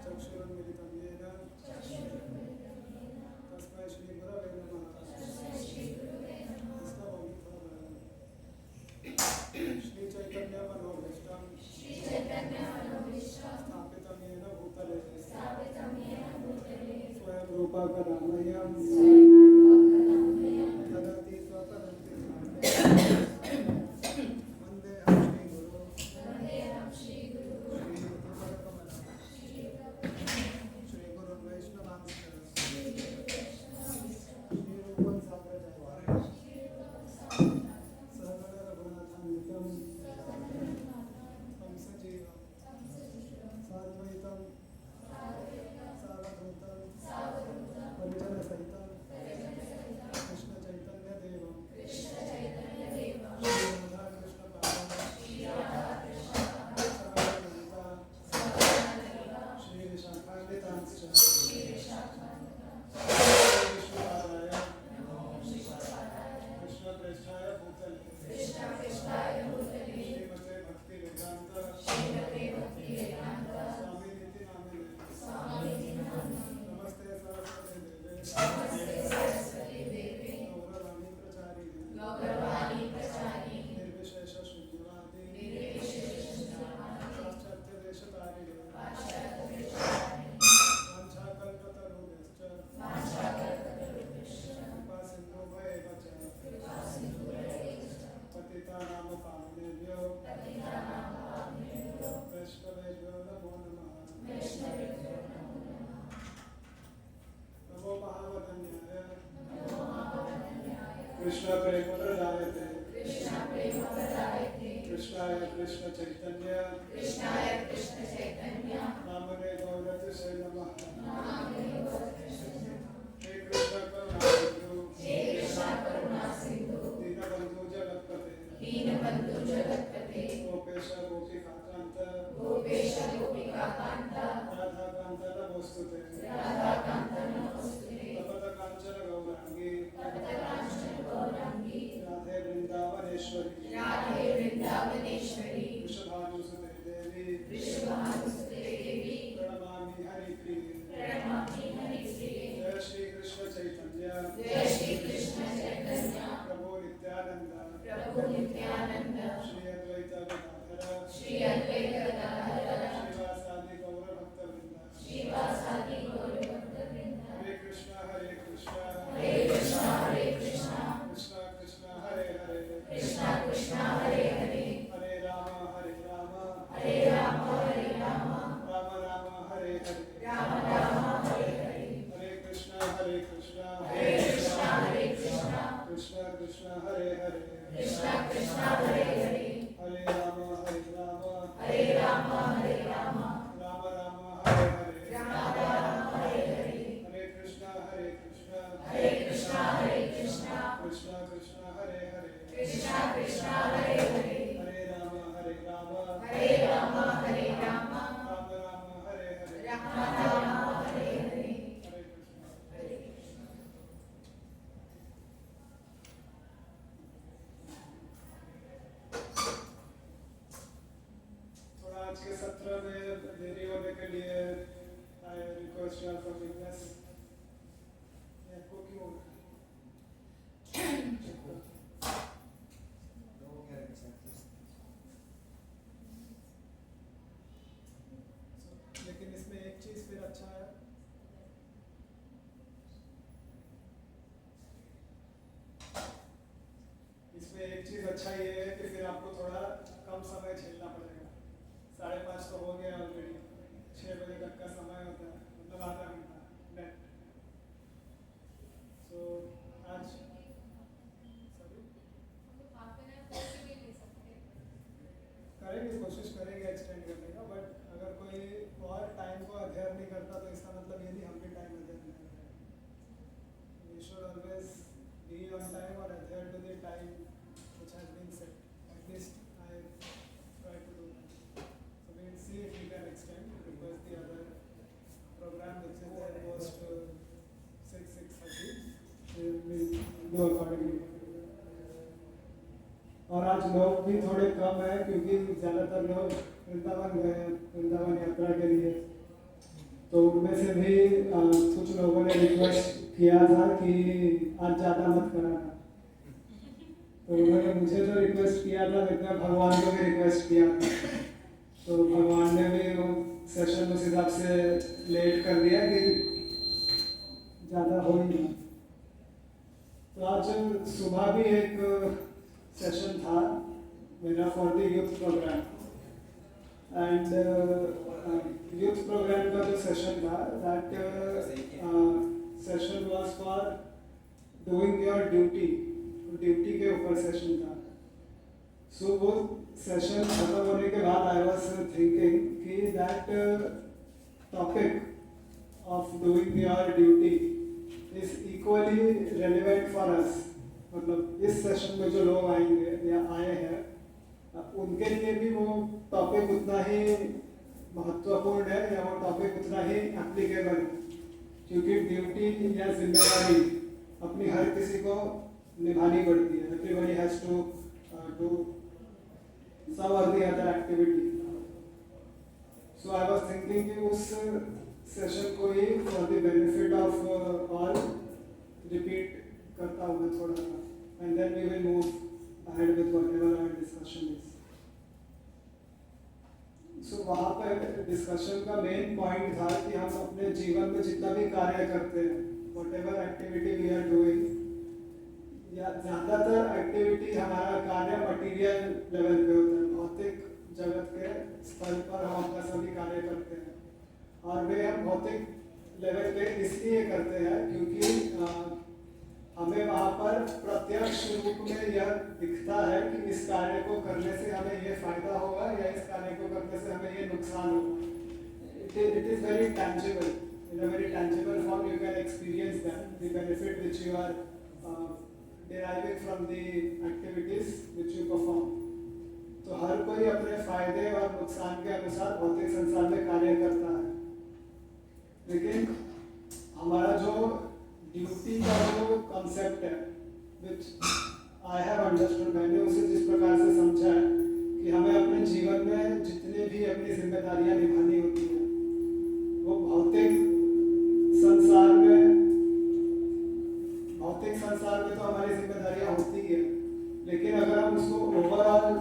चक्षुरुन्मिलितं येन तस्मै श्रीगुरवे नमः। श्रीचैतन्यमनोभीष्टं स्थापितं येन भूतले स्वयं रूपा कदामह्यं ददाति स्वपदं वन्देऽहं श्रीगुरुं श्रीगुरुं वैष्णवांश्च श्रीरूपं साग्रजातं सहगण रघुनाथान्वितं तं सजीवं साद्वैतं सावधूतं परिजनसहितं कृष्णचैतन्यदेवं श्रीराधाकृष्णपादान् श्रीविशाखान्वितांश्च कृष्णप्रेष्ठाय भूतले श्रीमते भक्तिवेदान्त स्वामिनिति नामिने नमस्ते सरस्वती देवे गौरवाणी प्रचारिणे निर्विशेष शून्यवादी पाश्चात्यदेशतारिणे वाञ्छाकल्पतरुभ्यश्च कृपासिन्धुभ्येव च पतितानां पावनेभ्यो वैष्णवेभ्यो नमो नमः। नमो महावदन्याय कृष्णप्रेमप्रदायते कृष्णाय कृष्णचैतन्य नामने गौरतिसे नमः। हे कृष्ण करुणासिन्धु दीनबन्धु जगत्पते गोपेश गोपिकान्त राधाकान्त नमोस्तुते तपतकाञ्चन गौराङ्गी राधे वृन्दावनेश्वरी वृषभानुसुते देवी प्रणमामि हरिप्रिये। जय श्री कृष्ण चैतन्य प्रभु नित्यानंद श्री अद्वैत गदाधर श्रीवासादि गौर भक्तवृंद। हरे कृष्ण कृष्ण कृष्ण हरे हरे हरे राम राम राम हरे हरे कृष्ण कृष्ण कृष्ण हरे हरे हरे राम राम राम हरे हरे हरे कृष्ण कृष्ण कृष्ण हरे हरे हरे राम राम हरे हरे। थोड़ा आज के सत्र में देरी होने के लिए आई रिक्वेस्ट योर फॉरगिवनेस। आपको क्यों लेकिन इसमें एक चीज फिर अच्छा है, इसमें एक चीज अच्छा ये है कि फिर आपको थोड़ा कम समय झेलना पड़ेगा। 5:30 तो हो गया ऑलरेडी, 6 बजे तक का समय होता है, मतलब आधा घंटा नेट। सो आज करेंगे, कोशिश करेंगे एक्सटेंड करने का, बट अगर कोई और टाइम को अध्ययन नहीं करता तो इसका मतलब ये नहीं हम भी टाइम अध्ययन नहीं कर रहे। We should always be on time और adhere to the time which has been set. At least I try to do that. So we'll see if we can extend, because the other program which is there goes to 6:30. We will go accordingly. और आज लोग भी अभी थोड़े कम है क्योंकि ज़्यादातर लोग वृंदावन गए हैं वृंदावन यात्रा के लिए। तो उनमें से भी कुछ लोगों ने रिक्वेस्ट किया था कि आज ज़्यादा मत कराना। तो उन्होंने मुझे जो रिक्वेस्ट किया था मैंने भगवान को भी रिक्वेस्ट किया था। तो भगवान ने भी वो सेशन उस हिसाब से लेट कर दिया कि ज़्यादा हो ही नहीं। तो आज सुबह भी एक सेशन था मेरा for the youth program. And youth program का जो सेशन था that session was for doing your duty. Duty के ऊपर सेशन था। सो वो सेशन खत्म होने के बाद आई वाज थिंकिंग कि that topic of doing your duty is equally relevant for us. मतलब इस सेशन में जो लोग आएंगे या आए हैं उनके लिए भी वो टॉपिक उतना ही महत्वपूर्ण है या वो टॉपिक उतना ही एप्लीकेबल है। क्योंकि ड्यूटी या जिम्मेदारी अपनी हर किसी को निभानी पड़ती है। Everybody has to do some or the other activity. So I was thinking कि उस सेशन को ही for the benefit of all repeat करता हूँ मैं थोड़ा सा, and then we will move ahead with whatever our discussion is. So वहाँ पर डिस्कशन का मेन पॉइंट था कि हम अपने जीवन में जितना भी कार्य करते हैं, whatever activity we are doing, या ज़्यादातर एक्टिविटी हमारा कार्य मटेरियल लेवल पे होता है। भौतिक जगत के स्तर पर हम अपना सभी कार्य करते हैं और वे हम भौतिक लेवल पे इसलिए करते हैं क्योंकि हमें वहाँ पर प्रत्यक्ष रूप में यह दिखता है कि इस कार्य को करने से हमें ये फायदा होगा या इस कार्य को करने से हमें ये नुकसान होगा। It is very tangible. In a very tangible form you can experience that the benefit which you are deriving from the activities which you perform. तो हर कोई अपने फायदे और नुकसान के अनुसार भौतिक संसार में कार्य करता है। लेकिन हमारा जो ड्यूटी का जो कॉन्सेप्ट है which I have understood, मैंने उसे जिस प्रकार से समझा है कि हमें अपने जीवन में जितने भी अपनी जिम्मेदारियां निभानी होती हैं वो भौतिक संसार में तो हमारी जिम्मेदारियां होती है। लेकिन अगर हम उसको ओवरऑल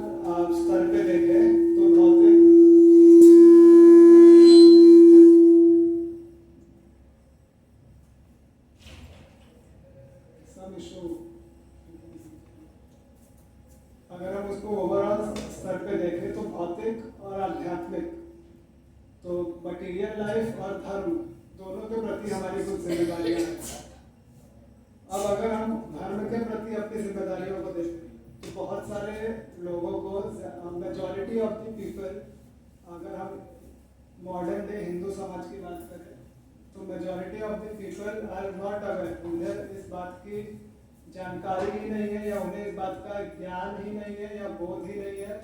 स्तर पे देखें तो भौतिक अगर हम उसको ओवरऑल स्तर पे देखें तो भौतिक और आध्यात्मिक, तो मटीरियल लाइफ और धर्म दोनों के प्रति हमारी कुछ जिम्मेदारियां हैं। अब अगर हम धर्म के प्रति अपनी जिम्मेदारियों को देखें तो बहुत सारे लोगों को, मेजॉरिटी ऑफ द पीपल, अगर हम मॉडर्न डे हिंदू समाज की बात करें तो majority of the people are not aware. उन्हें इस बात की जानकारी ही नहीं है या उन्हें इस बात का ज्ञान ही नहीं है या बोध ही नहीं है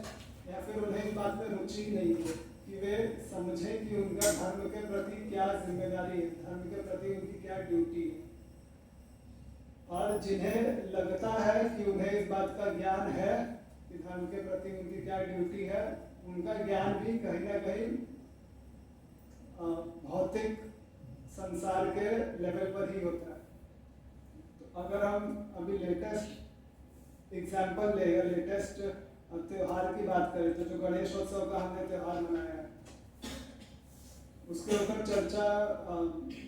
या फिर उन्हें इस बात में रुचि नहीं है कि वे समझें कि उनका धर्म के प्रति क्या जिम्मेदारी है, धर्म के प्रति उनकी क्या ड्यूटी है। और जिन्हें लगता है कि उन्हें इस बात का ज्ञान है कि धर्म के प्रति उनकी क्या ड्यूटी है, उनका ज्ञान भी कहीं ना कहीं भौतिक संसार के लेवल पर ही होता है। तो अगर हम अभी लेटेस्ट एग्जाम्पल ले, लेटेस्ट त्योहार की बात करें तो जो गणेशोत्सव का हमने त्योहार मनाया है उसके ऊपर चर्चा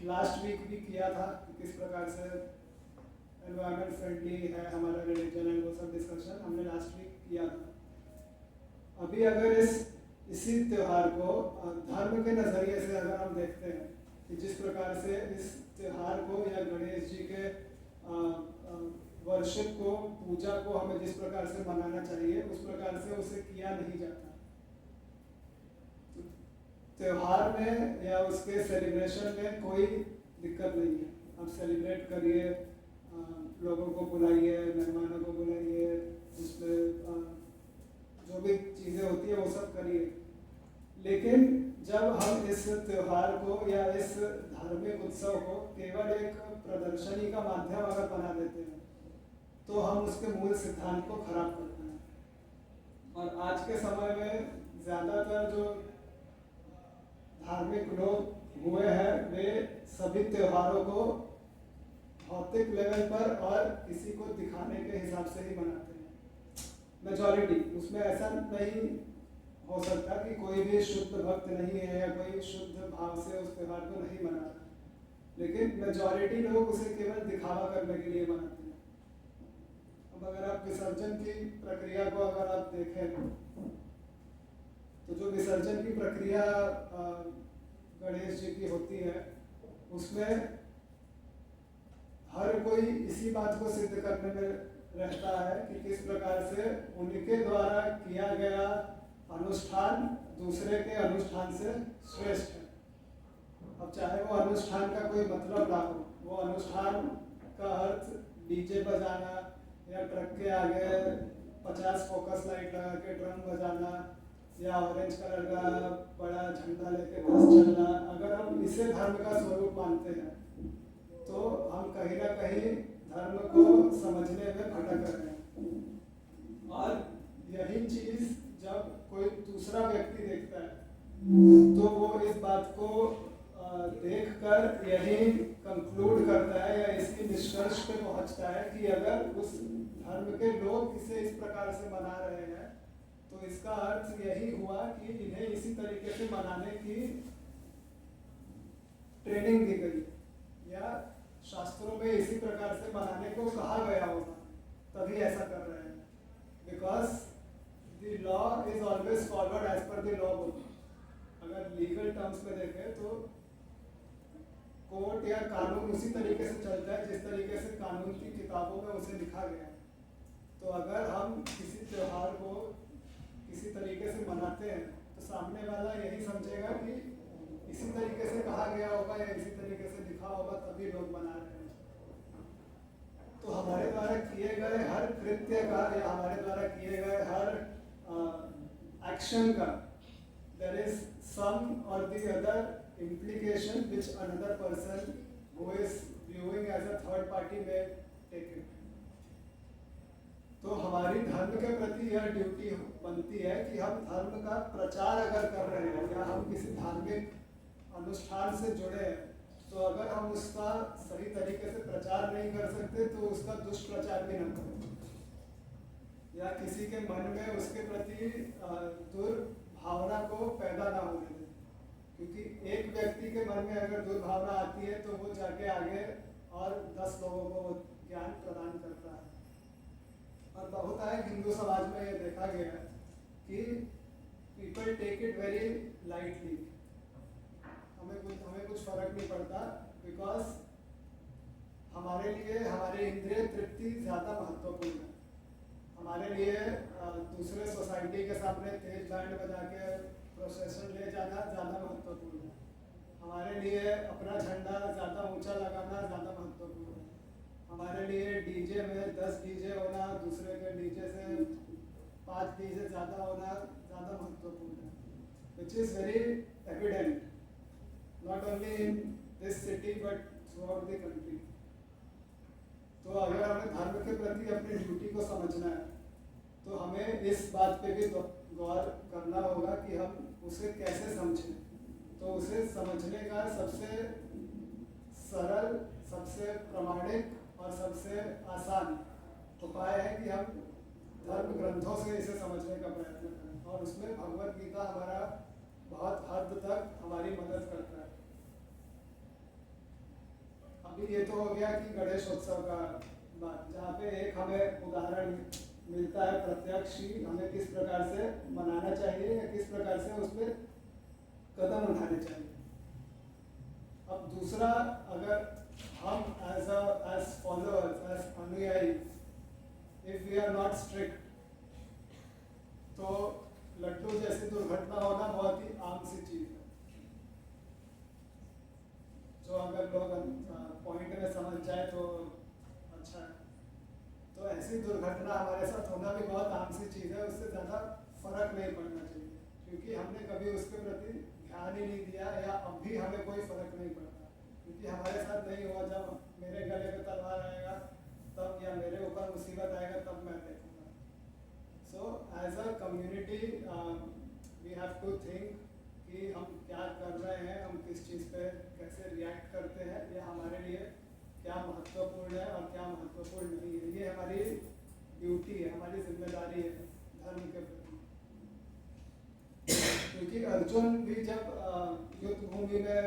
लास्ट वीक भी किया था कि किस प्रकार से एनवायरमेंट फ्रेंडली है हमारा रिलीजन एंड वो सब डिस्कशन हमने लास्ट वीक किया था। अभी अगर इसी त्यौहार को धर्म के नज़रिए से अगर हम देखते हैं कि जिस प्रकार से इस त्यौहार को या गणेश जी के वर्शिप को, पूजा को हमें जिस प्रकार से मनाना चाहिए उस प्रकार से उसे किया नहीं जाता। त्योहार में या उसके सेलिब्रेशन में कोई दिक्कत नहीं है, आप सेलिब्रेट करिए, लोगों को बुलाइए, मेहमानों को बुलाइए, उसमें जो भी चीज़ें होती है वो सब करिए। लेकिन जब हम इस त्यौहार को या इस धार्मिक उत्सव को केवल एक प्रदर्शनी का माध्यम अगर बना देते हैं तो हम उसके मूल सिद्धांत को खराब करते हैं। और आज के समय में ज़्यादातर जो धार्मिक लोग हुए हैं वे सभी त्योहारों को भौतिक लेवल पर और किसी को दिखाने के हिसाब से ही मनाते हैं। मेजॉरिटी उसमें ऐसा नहीं हो सकता कि कोई भी शुद्ध भक्त नहीं है या कोई शुद्ध भाव से उस त्यौहार को नहीं मना रहा, लेकिन मेजॉरिटी लोग उसे केवल दिखावा करने के लिए मनाते हैं। अब अगर आप विसर्जन की प्रक्रिया को अगर आप देखें तो जो विसर्जन की प्रक्रिया गणेश जी की होती है उसमें हर कोई इसी बात को सिद्ध करने में रहता है कि किस प्रकार से उनके द्वारा किया गया अनुष्ठान दूसरे के अनुष्ठान से श्रेष्ठ है। अब चाहे वो अनुष्ठान का कोई मतलब ना हो, वो अनुष्ठान का अर्थ डीजे बजाना या ट्रक के आगे 50 फोकस लाइट लगा के ड्रम बजाना या ऑरेंज कलर का बड़ा झंडा लेके बस चलना, अगर हम इसे धर्म का स्वरूप मानते हैं तो हम कहीं ना कहीं धर्म को समझने में भटक रहे हैं। और यही चीज जब कोई दूसरा व्यक्ति देखता है तो वो इस बात को देखकर यही कंक्लूड करता है या इसकी निष्कर्ष पे पहुंचता है कि अगर उस धर्म के लोग इसे इस प्रकार से मना रहे हैं तो इसका अर्थ यही हुआ कि इन्हें इसी तरीके से मनाने की ट्रेनिंग दी गई या शास्त्रों में इसी प्रकार से मनाने को कहा गया होगा, तभी ऐसा कर रहे हैं। Because the law is always followed as per the law book. अगर लीगल टर्म्स में देखें तो कोर्ट या कानून उसी तरीके से चलता है जिस तरीके से कानून की किताबों में उसे लिखा गया है। तो अगर हम किसी त्योहार को किसी तरीके से मनाते हैं तो सामने वाला यही समझेगा कि इसी तरीके से कहा गया होगा या इसी तरीके से लिखा होगा, तभी लोग मना रहे हैं। तो हमारे द्वारा किए गए हर कृत्य का या हमारे द्वारा किए गए हर एक्शन का देयर इज सम और the other implication which another person who is viewing as a third party may take it. तो हमारी धर्म के प्रति यह ड्यूटी बनती है कि हम धर्म का प्रचार अगर कर रहे हैं या हम किसी धार्मिक अनुष्ठान से जुड़े हैं तो अगर हम उसका सही तरीके से प्रचार नहीं कर सकते तो उसका दुष्प्रचार भी न करें या किसी के मन में उसके प्रति दुर्भावना को पैदा ना होने दें, क्योंकि एक व्यक्ति के मन में अगर दुर्भावना आती है तो वो जाके आगे और 10 लोगों को ज्ञान प्रदान करता है। और बहुत है हिंदू समाज में ये देखा गया है कि people take it very lightly. हमें कुछ फर्क नहीं पड़ता बिकॉज हमारे लिए हमारे इंद्रिय तृप्ति ज़्यादा महत्वपूर्ण है। हमारे लिए दूसरे सोसाइटी के सामने तेज बैंड बजा के प्रोसेशन ले जाना ज़्यादा महत्वपूर्ण है। हमारे लिए अपना झंडा ज़्यादा ऊंचा लगाना ज़्यादा महत्वपूर्ण है। हमारे लिए डीजे में 10 डीजे होना, दूसरे के डीजे से 5 डीजे ज़्यादा होना ज़्यादा महत्वपूर्ण है, which is very evident not only in this city but through out the country. तो अगर हमें धर्म के प्रति अपनी ड्यूटी को समझना है तो हमें इस बात पे भी गौर करना होगा कि हम उसे कैसे समझें। तो उसे समझने का सबसे सरल, सबसे प्रामाणिक और सबसे आसान उपाय है कि हम धर्म ग्रंथों से इसे समझने का प्रयत्न करें, और उसमें भगवत गीता हमारा बहुत हद तक हमारी मदद करता है। अभी ये तो हो गया कि गणेश उत्सव का बात, जहाँ पे एक हमें उदाहरण मिलता है प्रत्यक्ष ही हमें किस प्रकार से मनाना चाहिए या किस प्रकार से उस पर कदम उठाने चाहिए। अब दूसरा, अगर हम एज फॉलोअर्स, एज अनुयायी, if we are not strict, तो लड्डू जैसी दुर्घटना होना बहुत ही आम सी चीज है, जो अगर लोग पॉइंट में समझ जाए तो अच्छा है। तो ऐसी दुर्घटना हमारे साथ होना भी बहुत आम सी चीज़ है, उससे ज़्यादा फर्क नहीं पड़ना चाहिए, क्योंकि हमने कभी उसके प्रति ध्यान ही नहीं दिया या अब भी हमें कोई फर्क नहीं पड़ता, क्योंकि हमारे साथ नहीं हुआ। जब मेरे गले पे तलवार आएगा तब, या मेरे ऊपर मुसीबत आएगा तब मैं देखूंगा। So as a community we have to think कि हम क्या कर रहे हैं, हम किस चीज़ पे कैसे रिएक्ट करते हैं, ये हमारे लिए क्या महत्वपूर्ण है और क्या महत्वपूर्ण नहीं है। ये हमारी ड्यूटी है, हमारी जिम्मेदारी है धर्म के प्रति। क्योंकि अर्जुन भी जब युद्ध भूमि में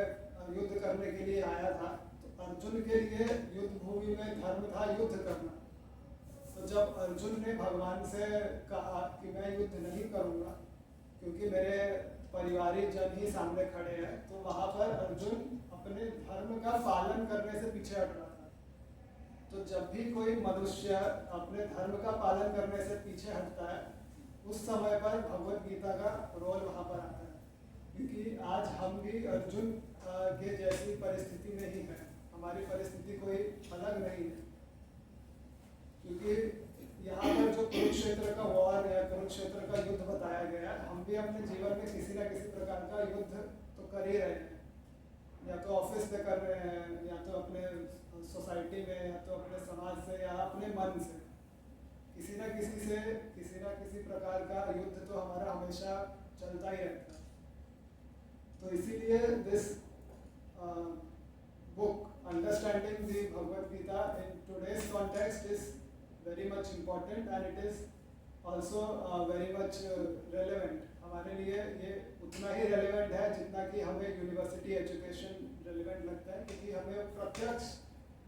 युद्ध करने के लिए आया था, तो अर्जुन के लिए युद्ध भूमि में धर्म था युद्ध करना। तो जब अर्जुन ने भगवान से कहा कि मैं युद्ध नहीं करूँगा क्योंकि मेरे परिवारिक जन ही सामने खड़े हैं, तो वहाँ पर अर्जुन अपने धर्म का पालन करने से पीछे हट रहा था। तो जब भी कोई मनुष्य अपने धर्म का पालन करने से पीछे हटता है, उस समय पर भगवत गीता का रोल वहाँ पर आता है। क्योंकि आज हम भी अर्जुन के जैसी परिस्थिति में ही हैं, हमारी परिस्थिति कोई अलग नहीं है। क्योंकि यहाँ पर जो कुरुक्षेत्र का वॉर है, कुरुक्षेत्र का युद्ध बताया गया है, हम भी अपने जीवन में किसी न किसी प्रकार का युद्ध तो कर ही रहे हैं। या तो ऑफिस में कर रहे हैं, या तो अपने सोसाइटी में, या तो अपने समाज से, या अपने मन से। किसी न किसी से किसी न किसी प्रकार का युद्ध तो हमारा हमेशा चलता ही रहता है। तो इसीलिए this book, understanding the Bhagavad Gita in today's context is very much important and it is also very much relevant. हमारे लिए ये उतना ही relevant है जितना कि हमें यूनिवर्सिटी एजुकेशन relevant लगता है, क्योंकि हमें प्रत्यक्ष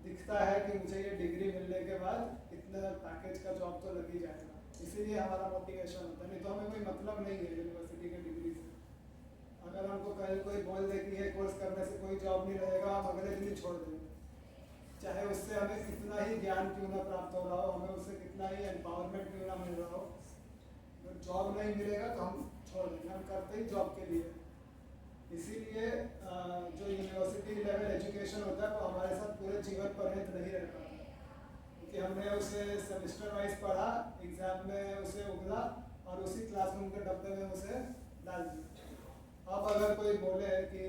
दिखता है कि मुझे ये डिग्री मिलने के बाद इतना पैकेज का जॉब तो लग ही जाएगा। इसीलिए हमारा मोटिवेशन होता है, नहीं तो हमें कोई मतलब नहीं है यूनिवर्सिटी के डिग्री से। अगर हमको कल कोई बोल दे कि ये कोर्स करने से कोई जॉब नहीं रहेगा, हम अगले दिन ही छोड़ देंगे, चाहे उससे हमें कितना ही ज्ञान क्यों ना प्राप्त हो रहा हो, हमें उससे कितना ही एम्पावरमेंट क्यों ना मिल रहा हो। अगर जॉब नहीं मिलेगा तो हम छोड़ देंगे, हम करते ही जॉब के लिए। इसीलिए जो यूनिवर्सिटी लेवल एजुकेशन होता है वो हमारे साथ पूरे जीवन पर्यंत नहीं रहता, क्योंकि हमने उसे सेमेस्टर वाइज पढ़ा, एग्जाम में उसे उगला और उसी क्लासरूम के डब्बे में उसे डाल दिया। अब अगर कोई बोले कि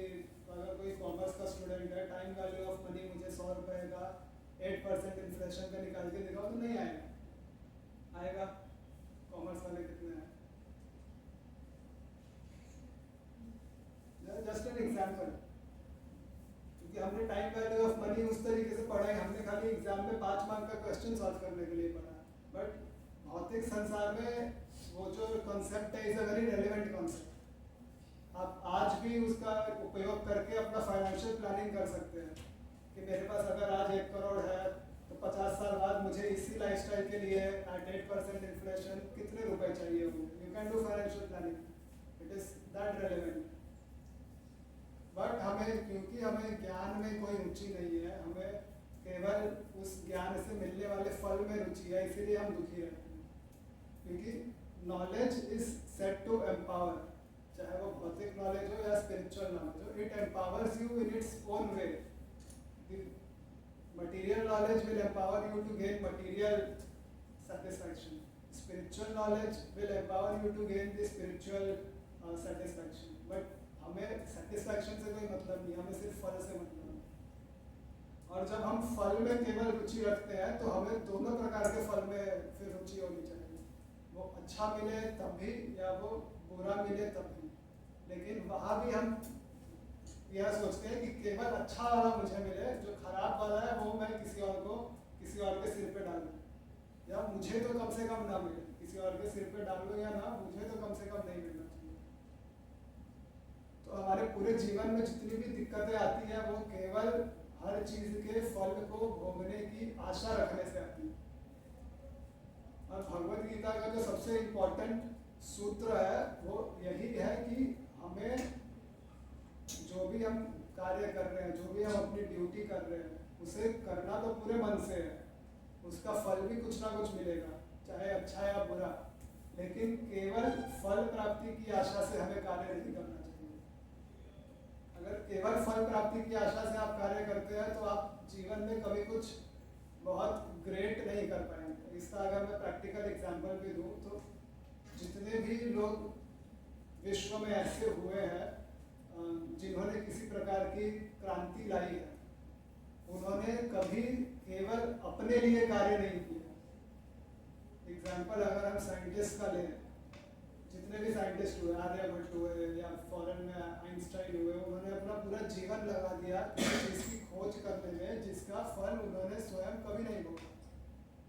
अगर कोई कॉमर्स का स्टूडेंट है, टाइम वैल्यू ऑफ मनी मुझे 100 रुपये का 8% इन्फ्लेशन का निकाल के दिखाओ, तो नहीं आएगा। आएगा कॉमर्स वाले कितने हैं? Just an example. क्योंकि हमने टाइम वैल्यू ऑफ मनी उस तरीके से पढ़ा है, हमने खाली एग्जाम में 5 मार्क का क्वेश्चन सॉल्व करने के लिए पढ़ा। बट भौतिक संसार में वो जो कॉन्सेप्ट है is a very relevant concept. आप आज भी उसका उपयोग करके अपना फाइनेंशियल प्लानिंग कर सकते हैं कि मेरे पास अगर आज 1 करोड़ है तो 50 साल बाद मुझे इसी लाइफस्टाइल के लिए एट 8% इन्फ्लेशन कितने रुपए चाहिए होंगे। You can do financial planning, it is that relevant. But हमें, क्योंकि हमें ज्ञान में कोई रुचि नहीं है, हमें केवल उस ज्ञान से मिलने वाले फल में रुचि है, इसीलिए हम दुखी रहते हैं। क्योंकि knowledge is set to empower, चाहे वो भौतिक नॉलेज हो या स्पिरिचुअल नॉलेज हो, it empowers you in its own way. Material knowledge will empower you to gain material satisfaction, spiritual knowledge will empower you to gain the spiritual satisfaction. But हमें satisfaction से कोई मतलब नहीं, हमें सिर्फ फल से मतलब है। और जब हम फल में केवल रुचि रखते हैं तो हमें दोनों प्रकार के फल में फिर रुचि होनी चाहिए, वो अच्छा मिले तब भी या वो बुरा मिले तब भी। लेकिन वहाँ भी हम यह सोचते हैं कि केवल अच्छा वाला मुझे मिले, जो खराब वाला है वो मैं किसी और के सिर पे डाल दूँ, या मुझे तो कम से कम ना मिले। किसी और के सिर पे डालो या ना, मुझे तो कम से कम नहीं मिलना चाहिए। तो हमारे पूरे जीवन में जितनी भी दिक्कतें आती हैं वो केवल हर चीज के फल को भोगने की आशा रखने से आती है। और भगवत गीता का जो सबसे इम्पोर्टेंट सूत्र है वो यही है कि हमें जो भी हम कार्य कर रहे हैं, जो भी हम अपनी ड्यूटी कर रहे हैं, उसे करना तो पूरे मन से है, उसका फल भी कुछ ना कुछ मिलेगा, चाहे अच्छा या बुरा। लेकिन केवल फल प्राप्ति की आशा से हमें कार्य नहीं करना चाहिए। अगर केवल फल प्राप्ति की आशा से आप कार्य करते हैं तो आप जीवन में कभी कुछ बहुत ग्रेट नहीं कर पाएंगे। इसका अगर मैं प्रैक्टिकल एग्जांपल भी दूं तो जितने भी लोग विश्व में ऐसे हुए हैं जिन्होंने किसी प्रकार की क्रांति लाई है, उन्होंने कभी केवल अपने लिए कार्य नहीं किया। एग्जाम्पल अगर हम साइंटिस्ट का लें, जितने भी साइंटिस्ट हुए, आर्यभट्ट हुए या फॉरेन में आइंस्टाइन हुए, उन्होंने अपना पूरा जीवन लगा दिया किसी चीज़ की खोज करने में जिसका फल उन्होंने स्वयं कभी नहीं भोगा।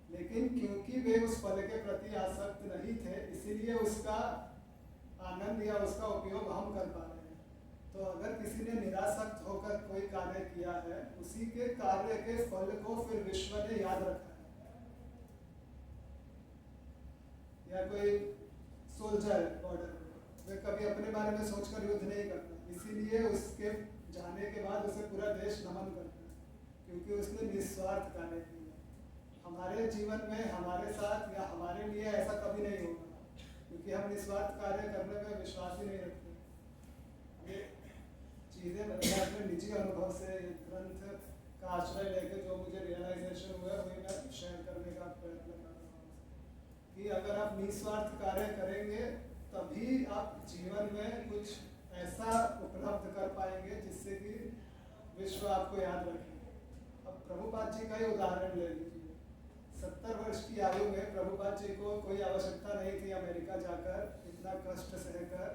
लेकिन क्योंकि वे उस फल के प्रति आसक्त नहीं थे, इसीलिए उसका आनंद या उसका उपयोग हम कर पा रहे हैं। तो अगर किसी ने निरासक्त होकर कोई कार्य किया है, उसी के कार्य के फल को फिर विश्व ने याद रखा है। या कोई सोल्जर बॉर्डर में, वे कभी अपने बारे में सोचकर युद्ध नहीं करता, इसीलिए उसके जाने के बाद उसे पूरा देश नमन करता है, क्योंकि उसने निस्वार्थ कार्य किया। हमारे जीवन में हमारे साथ या हमारे लिए ऐसा कभी नहीं होगा, क्योंकि हम निस्वार्थ कार्य करने में विश्वास ही नहीं रखते। ये चीज़ें मैं अपने निजी अनुभव से ग्रंथ का आश्रय लेके जो मुझे रियलाइजेशन हुआ वही मैं शेयर करने का प्रयत्न कर रहा हूँ कि अगर आप निस्वार्थ कार्य करेंगे तभी आप जीवन में कुछ ऐसा उपलब्ध कर पाएंगे जिससे कि विश्व आपको याद रखे। अब प्रभुपाद जी का ही उदाहरण ले लीजिए। 70 वर्ष की आयु में प्रभुपाद जी को कोई आवश्यकता नहीं थी अमेरिका जाकर इतना कष्ट सहकर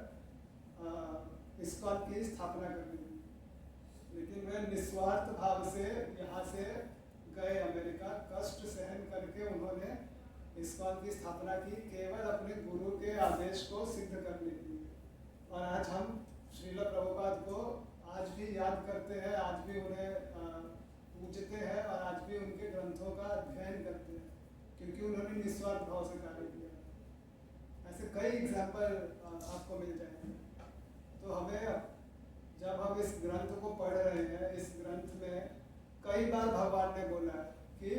इस्कॉन की स्थापना करने की, लेकिन वे निस्वार्थ भाव से यहाँ से गए अमेरिका, कष्ट सहन करके उन्होंने इस्कॉन की स्थापना की, केवल अपने गुरु के आदेश को सिद्ध करने के लिए। और आज हम श्रील प्रभुपाद को आज भी याद करते हैं, आज भी उन्हें पूजते हैं और आज भी उनके ग्रंथों का अध्ययन करते हैं, क्योंकि उन्होंने निस्वार्थ भाव से कार्य किया। ऐसे कई एग्जाम्पल आपको मिल जाएंगे। तो हमें जब हम इस ग्रंथ को पढ़ रहे हैं, इस ग्रंथ में कई बार भगवान ने बोला है कि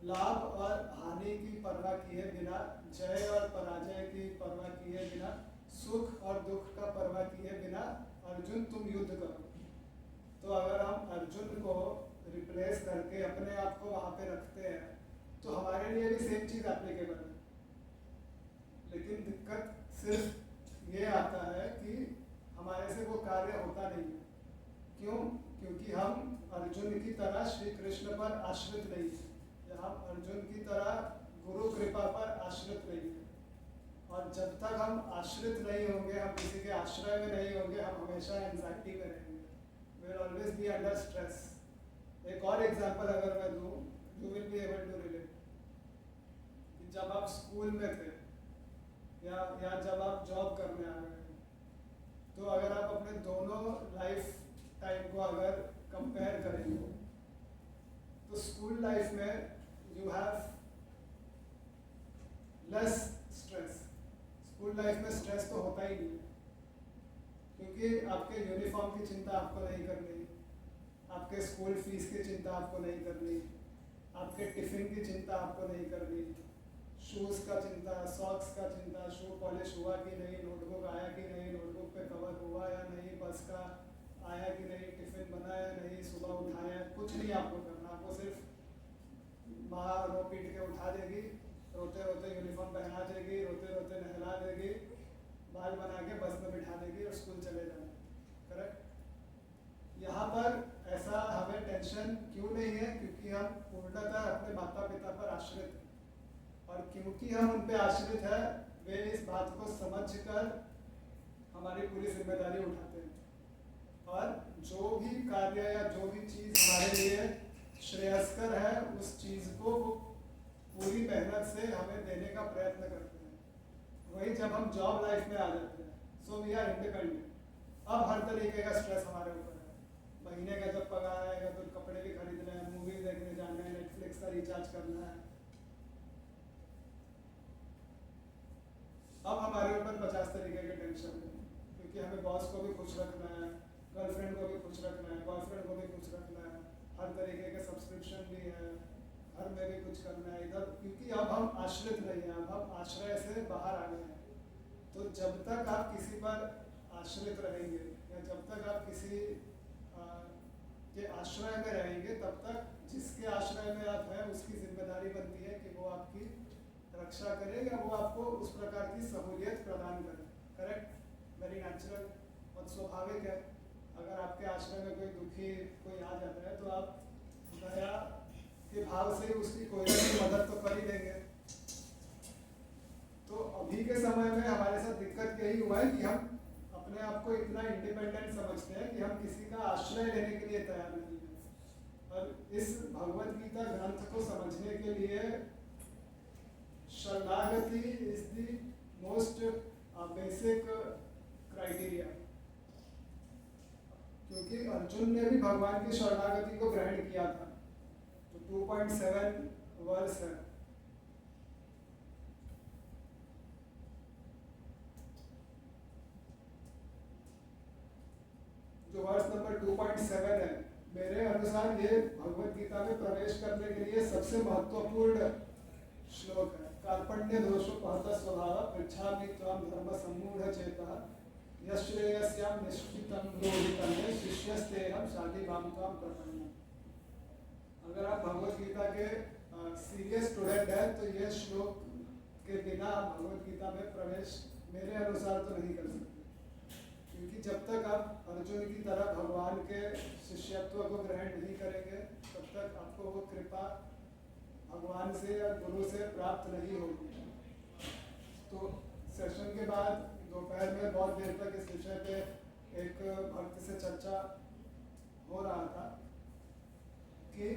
लाभ और हानि की परवाह किए बिना, जय और पराजय की परवाह किए बिना, सुख और दुख का परवाह किए बिना अर्जुन तुम युद्ध करो। तो अगर हम अर्जुन को रिप्लेस करके अपने आप को वहाँ पे रखते हैं तो हमारे लिए भी सेम चीज़ एप्लीकेबल है। लेकिन दिक्कत सिर्फ ये आता है कि हमारे से वो कार्य होता नहीं है। क्यों? क्योंकि हम अर्जुन की तरह श्री कृष्ण पर आश्रित नहीं है, या हम अर्जुन की तरह गुरु कृपा पर आश्रित नहीं है। और जब तक हम आश्रित नहीं होंगे, हम किसी के आश्रय में नहीं होंगे, हम हमेशा एंजाइटी में रहेंगे। We will always be under stress. एक और एग्जांपल अगर मैं दूं, you will be able to relate. जब आप स्कूल में थे या जब आप जॉब करने आ गए, तो अगर आप अपने दोनों लाइफ टाइम को अगर कंपेयर करेंगे तो स्कूल लाइफ में you have less stress. School life में स्ट्रेस तो होता ही नहीं, क्योंकि आपके यूनिफॉर्म की चिंता आपको नहीं करनी, आपके स्कूल फीस की चिंता आपको नहीं करनी, आपके टिफिन की चिंता आपको नहीं करनी, शूज़ का चिंता, सॉक्स का चिंता, शू पॉलिश हुआ कि नहीं, नोटबुक आया कि नहीं, नोटबुक पे कवर हुआ या नहीं, बस का आया कि नहीं, टिफिन बना या नहीं, सुबह उठाया, कुछ नहीं आपको करना। आपको सिर्फ माँ रो पीट के उठा देगी, रोते रोते यूनिफॉर्म पहना देगी, रोते रोते नहला देगी, बाल बना के बस में बिठा देगी और स्कूल चले जाना। करेक्ट? यहाँ पर ऐसा हमें टेंशन क्यों नहीं है? क्योंकि हम पूर्णतः अपने माता पिता पर आश्रित हैं, और क्योंकि हम उन पे आश्रित हैं, वे इस बात को समझकर हमारी पूरी जिम्मेदारी उठाते हैं, और जो भी कार्य या जो भी चीज़ हमारे लिए श्रेयस्कर है, उस चीज़ को वो पूरी मेहनत से हमें देने का प्रयत्न करते हैं। वही जब हम जॉब लाइफ में आ जाते हैं, सो वी आर इंडिपेंडेंट। अब हर तरीके का स्ट्रेस हमारे ऊपर है। महीने का जब पगार आएगा तो कपड़े भी खरीदना है, मूवी देखने जाना है, नेटफ्लिक्स का रिचार्ज करना है। अब हमारे ऊपर 50 तरीके के टेंशन है, क्योंकि हमें बॉस को भी खुश रखना है, गर्लफ्रेंड को भी खुश रखना है, बॉयफ्रेंड को भी खुश रखना है, हर तरीके के सब्सक्रिप्शन भी है, घर में भी कुछ करना है इधर, क्योंकि अब हम आश्रित नहीं हैं, अब हम आश्रय से बाहर आ गए हैं। तो जब तक आप किसी पर आश्रित रहेंगे या जब तक आप किसी के आश्रय में रहेंगे, तब तक जिसके आश्रय में आप हैं उसकी जिम्मेदारी बनती है कि वो आपकी रक्षा करे या वो आपको उस प्रकार की सहूलियत प्रदान करे। करेक्ट? वेरी नेचुरल और स्वाभाविक है। अगर आपके आश्रय में कोई दुखी कोई आ जाता है तो आप दया के भाव से उसकी कोई ना कोई मदद तो कर ही देंगे। अभी के समय में हमारे साथ दिक्कत यही हुआ है कि हम अपने आप को इतना इंडिपेंडेंट समझते हैं कि हम किसी का आश्रय लेने के लिए तैयार नहीं है। और इस भगवत गीता ग्रंथ को समझने के लिए शरणागति is the most basic criteria. क्योंकि अर्जुन ने भी भगवान की शरणागति को ग्रहण किया था, तो 2.7 वर्ष है। जो वर्ष नंबर 2.7 है, मेरे अनुसार ये भगवत गीता में प्रवेश करने के लिए सबसे महत्वपूर्ण श्लोक है। कार्पण्य दोषोपहत स्वभाव पृच्छामि त्वां धर्म सम्मूढ़ चेतः यश्रेयस्यां निश्चितं लोहितं शिष्यस्तेहं शाधिमां त्वां प्रपन्नम्। अगर आप भगवत गीता के सीरियस स्टूडेंट हैं तो ये श्लोक के बिना भगवत गीता में प्रवेश मेरे अनुसार तो नहीं कर सकते। क्योंकि जब तक आप अर्जुन की तरह भगवान के शिष्यत्व को ग्रहण नहीं करेंगे तब तक आपको वो कृपा भगवान से या गुरु से प्राप्त नहीं होगी। तो सेशन के बाद दोपहर में बहुत देर तक इस विषय पे एक भक्त से चर्चा हो रहा था कि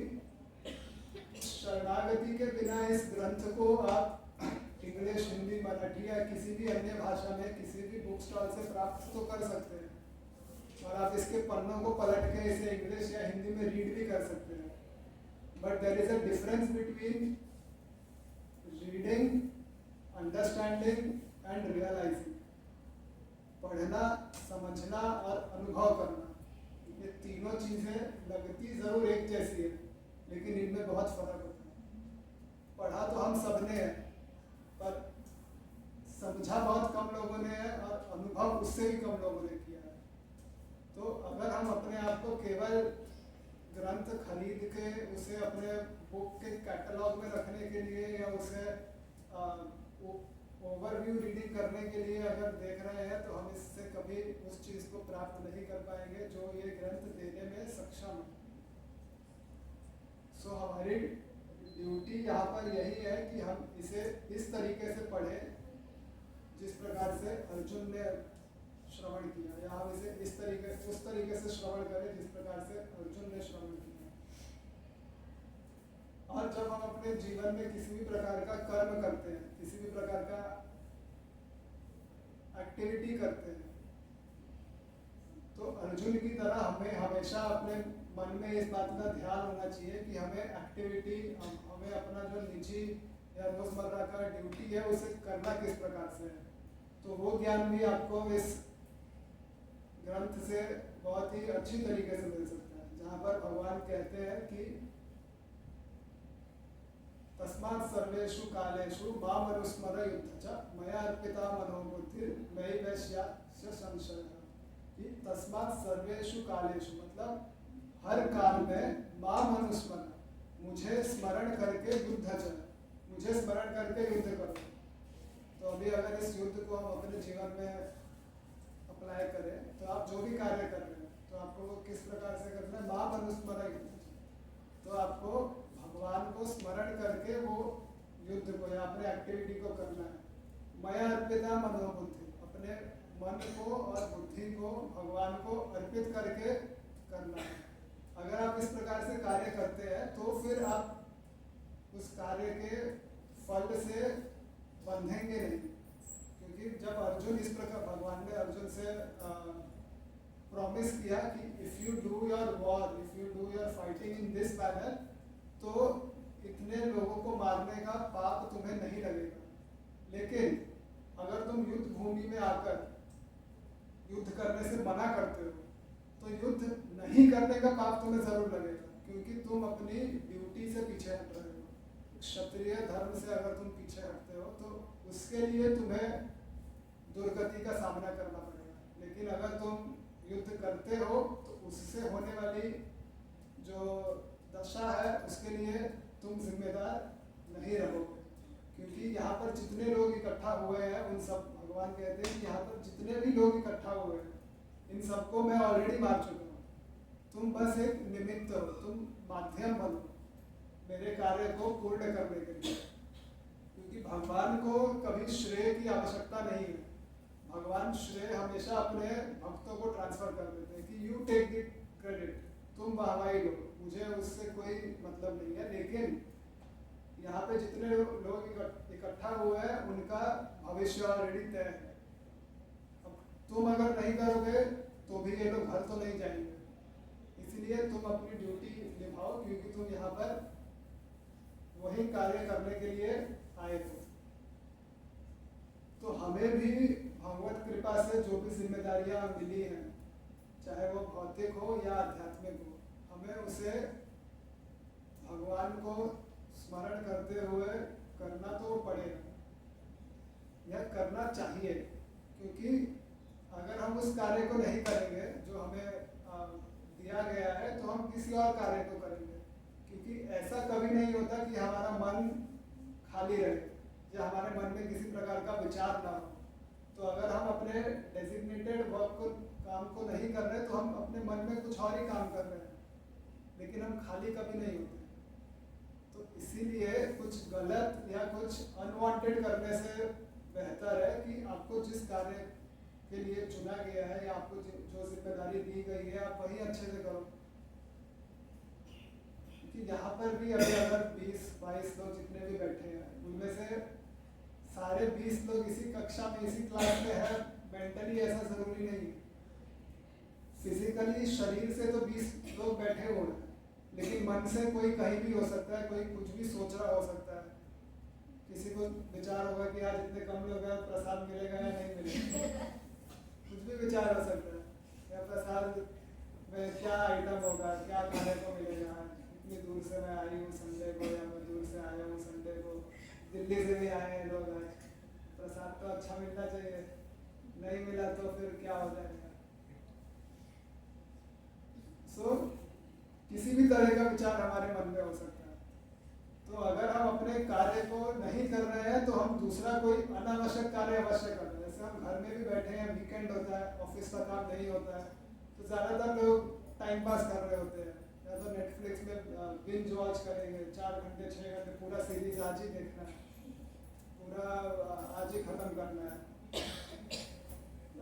शरणागति के बिना इस ग्रंथ को आप इंग्लिश, हिंदी, मराठी या किसी भी अन्य भाषा में किसी भी बुक स्टॉल से प्राप्त तो कर सकते हैं और आप इसके पन्नों को पलट के इसे इंग्लिश या हिंदी में रीड भी कर सकते हैं। But there is a difference between reading, understanding and realising. पढ़ना, समझना और अनुभव करना, ये तीनों चीजें लगती जरूर एक जैसी है लेकिन इनमें बहुत फर्क होता है। पढ़ा तो हम सब ने है पर समझा बहुत कम लोगों ने है और अनुभव उससे भी कम लोगों ने किया है। तो अगर हम अपने आप को केवल ग्रंथ खरीद के उसे अपने बुक के कैटलॉग में रखने के लिए या उसे ओवरव्यू रीडिंग करने के लिए अगर देख रहे हैं तो हम इससे कभी उस चीज को प्राप्त नहीं कर पाएंगे जो ये ग्रंथ देने में सक्षम है। सो हमारी ड्यूटी यहाँ पर यही है कि हम इसे इस तरीके से पढ़ें जिस प्रकार से अर्जुन ने श्रवण किया, या हम इसे उस तरीके से श्रवण करें जिस प्रकार से अर्जुन ने श्रवण किया। और जब हम अपने जीवन में किसी भी प्रकार का कर्म करते हैं, किसी भी प्रकार का एक्टिविटी करते हैं, तो अर्जुन की तरह हमें हमेशा अपने मन में इस बात का ध्यान होना चाहिए कि हमें एक्टिविटी, हमें अपना जो निजी या रोजमर्रा का ड्यूटी है उसे करना किस प्रकार से है। तो वो ज्ञान भी आपको इस ग्रंथ से बहुत ही अच्छी तरीके से मिल सकता है, जहाँ पर भगवान कहते हैं कि तस्मात् सर्वेषु कालेषु माम् अनुस्मर युद्ध च मया अर्पिता मनोबुद्धिर् मयि वैश्यास्य संशयः। कि तस्मात् सर्वेषु कालेषु मतलब हर काल में माम् अनुस्मर, मुझे स्मरण करके युद्ध च, मुझे स्मरण करके युद्ध करो। तो अभी अगर इस युद्ध को हम अपने जीवन में अप्लाई करें तो आप जो भी कार्य कर रहे हैं तो आपको वो किस प्रकार से करना है, माम् अनुस्मर युद्ध। तो आपको भगवान को स्मरण करके वो युद्ध को या अपने एक्टिविटी को करना है। मया अर्पिता मनोबुद्धि, अपने मन को और बुद्धि को भगवान को अर्पित करके करना है। अगर आप इस प्रकार से कार्य करते हैं तो फिर आप उस कार्य के फल से बंधेंगे नहीं। क्योंकि जब अर्जुन इस प्रकार, भगवान ने अर्जुन से प्रॉमिस किया कि if you do your war, if you do your fighting in this manner, तो इतने लोगों को मारने का पाप तुम्हें नहीं लगेगा। लेकिन अगर तुम युद्ध भूमि में आकर युद्ध करने से मना करते हो तो युद्ध नहीं करने का पाप तुम्हें जरूर लगेगा, क्योंकि तुम अपनी ड्यूटी से पीछे हट रहे हो। क्षत्रिय धर्म से अगर तुम पीछे हटते हो तो उसके लिए तुम्हें दुर्गति का सामना करना पड़ेगा। लेकिन अगर तुम युद्ध करते हो तो उससे होने वाली जो दशा है उसके लिए तुम जिम्मेदार नहीं रहोगे। क्योंकि यहाँ पर जितने लोग इकट्ठा हुए हैं उन सब, भगवान कहते हैं कि यहाँ पर जितने भी लोग इकट्ठा हुए हैं इन सबको मैं ऑलरेडी मार चुका हूँ। तुम बस एक निमित्त हो, तुम माध्यम बनो मेरे कार्य को पूर्ण करने के लिए। क्योंकि भगवान को कभी श्रेय की आवश्यकता नहीं है। भगवान श्रेय हमेशा अपने भक्तों को ट्रांसफर कर देते हैं कि यू टेक द क्रेडिट, तुम वाहवाही लो, मुझे उससे कोई मतलब नहीं है। लेकिन यहाँ पे जितने लोग इकट्ठा हुए हैं उनका भविष्य ऑलरेडी तय है। अब तुम अगर नहीं करोगे तो भी ये लोग घर तो नहीं जाएंगे, इसलिए तुम अपनी ड्यूटी निभाओ, क्योंकि तुम यहाँ पर वही कार्य करने के लिए आए थे। तो हमें भी भगवत कृपा से जो भी जिम्मेदारियां मिली हैं, चाहे वो भौतिक हो या आध्यात्मिक हो, हमें उसे भगवान को स्मरण करते हुए करना तो पड़ेगा, यह करना चाहिए। क्योंकि अगर हम उस कार्य को नहीं करेंगे जो हमें दिया गया है, तो हम किसी और कार्य को करेंगे। क्योंकि ऐसा कभी नहीं होता कि हमारा मन खाली रहे या हमारे मन में किसी प्रकार का विचार ना हो। तो अगर हम अपने डेजिग्नेटेड वर्क को काम को नहीं कर रहे, तो हम अपने मन में कुछ और ही काम कर रहे हैं, लेकिन हम खाली कभी नहीं होते। तो इसीलिए कुछ गलत या कुछ अनवांटेड करने से बेहतर है कि आपको जिस कार्य के लिए चुना गया है या आपको जो जिम्मेदारी दी गई है, आप वही अच्छे से करो। कि यहाँ पर भी अभी अगर 20-22 लोग जितने भी बैठे हैं, उनमें से सारे 20 लोग इसी कक्षा में, इसी क्लास में है, मेंटली ऐसा जरूरी नहीं है। फिजिकली शरीर से तो 20 लोग बैठे हुए हैं, लेकिन मन से कोई कहीं भी हो सकता है, कोई कुछ भी सोच रहा हो सकता है। किसी को विचार होगा कि आज इतने कम लोग हैं, प्रसाद मिलेगा या नहीं मिलेगा, कुछ भी विचार हो सकता है। या प्रसाद में क्या आइटम होगा, क्या खाने को मिलेगा, इतनी दूर से मैं आई हूँ संडे को, या मैं दूर से आया हूँ संडे को, दिल्ली से भी आए हैं लोग, आज प्रसाद तो अच्छा मिलना चाहिए, नहीं मिला तो फिर क्या हो जाएगा। सो किसी भी तरह का विचार हमारे मन में हो सकता है। तो अगर हम अपने कार्य को नहीं कर रहे हैं, तो हम दूसरा कोई अनावश्यक कार्य अवश्य कर रहे हैं। जैसे हम घर में भी बैठे हैं, वीकेंड होता है, ऑफिस का काम नहीं होता है, तो ज़्यादातर लोग टाइम पास कर रहे होते हैं। या तो नेटफ्लिक्स में बिंज वॉच करेंगे, 4 घंटे 6 घंटे पूरा सीरीज आज ही देखना है, पूरा आज ही खत्म करना है।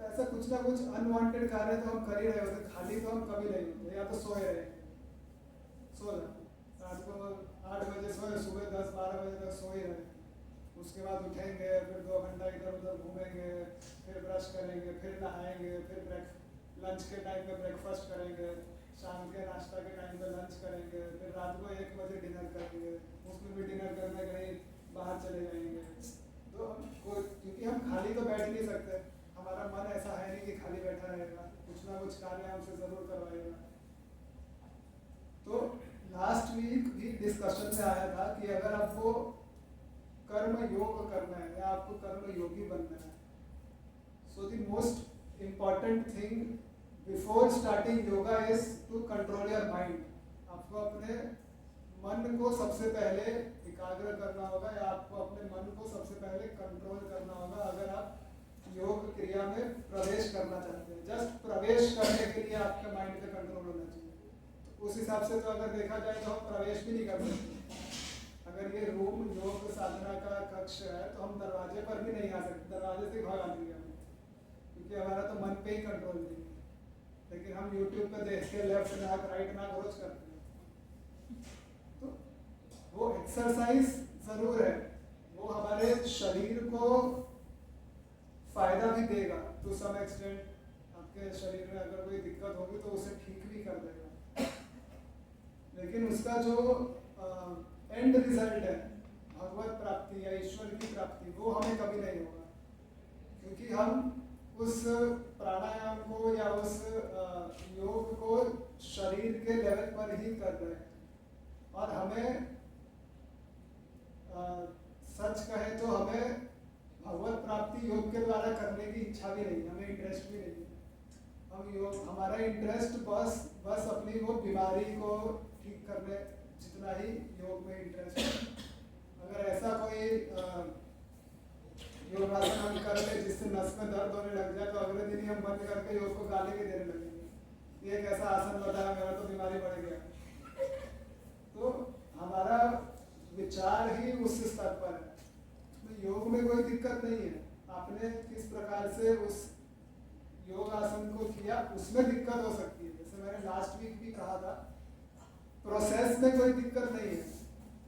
ऐसा कुछ ना कुछ अनवांटेड कार्य तो हम कर ही रहे होते, खाली तो हम कभी नहीं होते। या तो सोए रहे, सो जाते, रात को 8 बजे सोए, सुबह 10-12 बजे तक सो ही रहे, उसके बाद उठेंगे, फिर 2 घंटा इधर उधर घूमेंगे, फिर ब्रश करेंगे, फिर नहाएंगे, फिर लंच के टाइम पे ब्रेकफास्ट करेंगे, शाम के नाश्ता के टाइम पे लंच करेंगे, फिर रात को 1 बजे डिनर करेंगे, उसमें भी डिनर करने कहीं बाहर चले जाएंगे। तो क्योंकि हम खाली तो बैठ नहीं सकते, हमारा मन ऐसा है नहीं कि खाली बैठा रहेगा, कुछ ना कुछ कार्य हमसे जरूर करवाएगा। तो लास्ट वीक भी डिस्कशन में आया था कि अगर आपको कर्म योग करना है या आपको कर्म योगी बनना है, so the most important thing before starting yoga is to control your mind. आपको अपने मन को सबसे पहले एकाग्र करना होगा, या आपको अपने मन को सबसे पहले कंट्रोल करना होगा अगर आप योग क्रिया में प्रवेश करना चाहते हैं। जस्ट प्रवेश करने के लिए आपके माइंड पे कंट्रोल होना चाहिए। तो उस हिसाब से तो अगर देखा जाए तो हम प्रवेश भी नहीं कर सकते। अगर ये रूम योग साधना का कक्ष है, तो हम दरवाजे पर भी नहीं आ सकते, दरवाजे से भाग आएंगे हम, क्योंकि हमारा तो मन पे ही कंट्रोल नहीं है। लेकिन हम यूट्यूब पे देख के लेफ्ट नाक राइट नाक रोज करते हैं। तो वो एक्सरसाइज जरूर है, वो हमारे शरीर को फायदा भी देगा टू सम एक्सटेंट। आपके शरीर में अगर कोई दिक्कत होगी तो उसे ठीक भी कर देगा, लेकिन उसका जो एंड रिजल्ट है भगवत प्राप्ति या ईश्वर की प्राप्ति, वो हमें कभी नहीं होगा, क्योंकि हम उस प्राणायाम को या उस योग को शरीर के लेवल पर ही कर रहे हैं। और हमें सच कहे तो हमें भगवत प्राप्ति योग के द्वारा करने की इच्छा भी नहीं, हमें इंटरेस्ट भी नहीं। हम योग, हमारा इंटरेस्ट बस अपनी वो बीमारी को ठीक करने जितना ही योग में इंटरेस्ट है। अगर ऐसा कोई योगासन हम कर ले जिससे नस में दर्द होने लग जाए, तो अगले दिन ही हम बंद करके योग को गाली के देने लगेंगे, ये कैसा आसन बताया, मेरा तो बीमारी बढ़ गया। तो हमारा विचार ही उस स्तर पर है। उसमें योग में कोई दिक्कत नहीं है, आपने किस प्रकार से उस योग आसन को किया उसमें दिक्कत हो सकती है। जैसे मैंने लास्ट वीक भी कहा था, प्रोसेस में कोई दिक्कत नहीं है,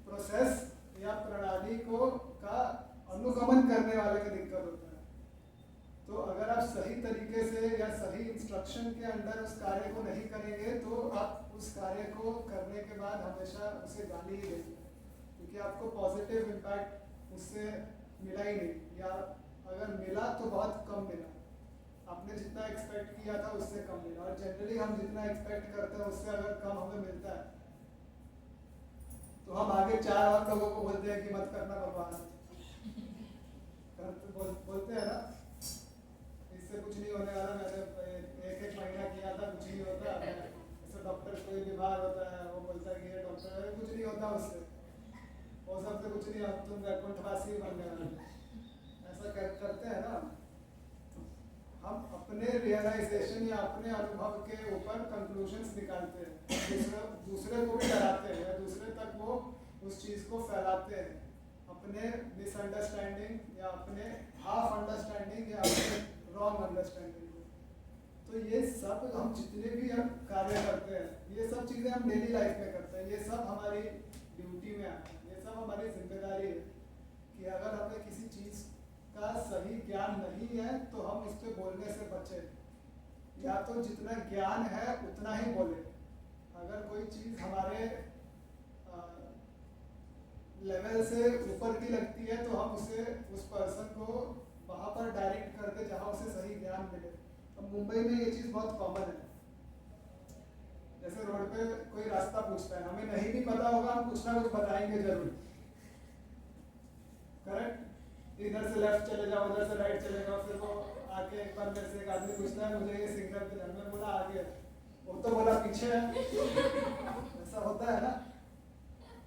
प्रोसेस या प्रणाली को का अनुगमन करने वाले में दिक्कत होता है। तो अगर आप सही तरीके से या सही इंस्ट्रक्शन के अंडर उस कार्य को नहीं करेंगे तो आप उस कार्य को करने के बाद हमेशा उसे गाली ही देंगे, क्योंकि आपको पॉजिटिव इम्पैक्ट उससे मिला ही नहीं, या अगर मिला तो बहुत कम मिला। आपने जितना एक्सपेक्ट किया था उससे कम मिला, और जनरली हम जितना एक्सपेक्ट करते हैं उससे अगर कम हमें मिलता है तो हम आगे 4 और लोगों को बोलते हैं कि मत करना भगवान, बोलते हैं ना, इससे कुछ नहीं होने वाला, मैंने 1 महीना किया था, कुछ नहीं होता। जैसे डॉक्टर कोई बीमार होता है वो बोलता है कि ये डॉक्टर है, कुछ नहीं होता उससे, वो सबसे कुछ नहीं, अब तुम वैकुंठवासी बनने वाले, ऐसा करते हैं ना। हम अपने रियलाइजेशन या अपने अनुभव के ऊपर कंक्लूजन्स निकालते हैं, दूसरे को भी डराते हैं या दूसरे तक वो उस चीज़ को फैलाते हैं, अपने मिसअंडरस्टैंडिंग या अपने हाफ अंडरस्टैंडिंग या अपने रॉन्ग अंडरस्टैंडिंग को। तो ये सब हम जितने भी हम कार्य करते हैं, ये सब चीज़ें हम डेली लाइफ में करते हैं, ये सब हमारी ड्यूटी में आते हैं, ये सब हमारी जिम्मेदारी है कि अगर हमें किसी चीज़ का सही ज्ञान नहीं है तो हम उस पर बोलने से बचें, या तो जितना ज्ञान है उतना ही बोले। अगर कोई चीज़ हमारे लेवल से ऊपर की लगती है तो हम उसे उस पर्सन को वहाँ पर डायरेक्ट कर दे जहाँ उसे सही ज्ञान मिले। अब मुंबई में ये चीज़ बहुत कॉमन है, जैसे रोड पे कोई रास्ता पूछता है, हमें नहीं भी पता होगा, हम कुछ ना कुछ बताएंगे जरूर, करेक्ट? इधर से लेफ्ट चले जाओ, उधर से राइट चले जाओ, फिर वो आके एक बार मेरे से एक आदमी पूछता है मुझे ये सिग्नल पे जाना, मैं बोला आगे, वो तो बोला पीछे है। ऐसा होता है ना,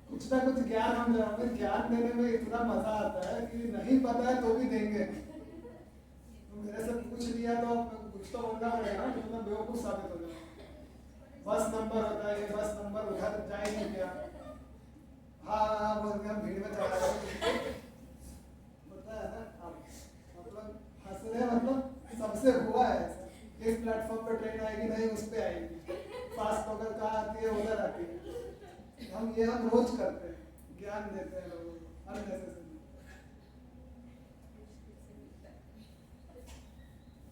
कुछ ना कुछ ज्ञान हमें ज्ञान देने में इतना मजा आता है कि नहीं पता है तो भी देंगे। तो मेरे से पूछ लिया तो कुछ तो बोलना पड़ेगा, तो मैं बेवकूफ साबित हो जाऊँ। बस नंबर होता है, ये बस नंबर उधर जाएंगे क्या? हाँ बोल के हम भीड़ में चला जाएंगे, होता है ना। मतलब हंस रहे, मतलब सबसे हुआ है ऐसा, इस प्लेटफॉर्म पर ट्रेन आएगी नहीं उस पर आएगी, फास्ट होकर कहाँ आती है उधर आती है। हम रोज करते हैं, ज्ञान देते हैं लोगों को अननेसेसरी,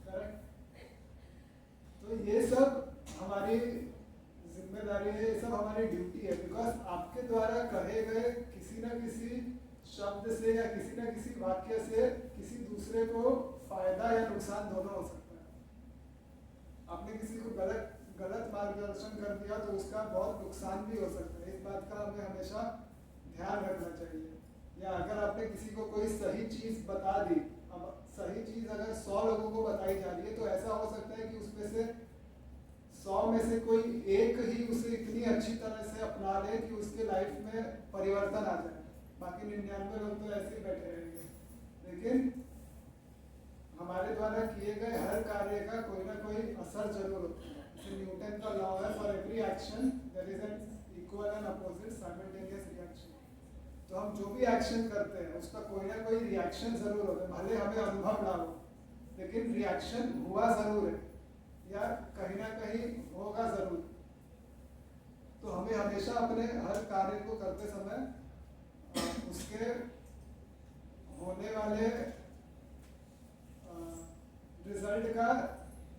करेक्ट? तो ये सब हमारी जिम्मेदारी है, ये सब हमारी ड्यूटी है, बिकॉज आपके द्वारा कहे गए किसी न किसी शब्द से या किसी न किसी वाक्य से किसी दूसरे को फायदा या नुकसान दोनों हो सकता है। आपने किसी को गलत मार्गदर्शन कर दिया तो उसका बहुत नुकसान भी हो सकता है, इस बात का हमें हमेशा ध्यान रखना चाहिए। या अगर आपने किसी को कोई सही चीज़ बता दी, अब सही चीज़ अगर 100 लोगों को बताई जा रही है तो ऐसा हो सकता है कि उसमें से 100 में से कोई एक ही उसे इतनी अच्छी तरह से अपना ले कि उसके लाइफ में परिवर्तन आ जाए, बाकी 99 लोग तो ऐसे ही बैठे रहेंगे। लेकिन हमारे द्वारा किए गए हर कार्य का कोई ना कोई असर जरूर होता है। न्यूटन का लॉ है, for every action there is an equal and opposite simultaneous reaction. तो हम जो भी एक्शन करते हैं उसका कोई ना कोई रिएक्शन जरूर होता है, भले हमें अनुभव ना हो, लेकिन रिएक्शन हुआ जरूर है या कहीं ना कहीं होगा जरूर। तो हमें हमेशा अपने हर कार्य को करते समय उसके होने वाले रिजल्ट का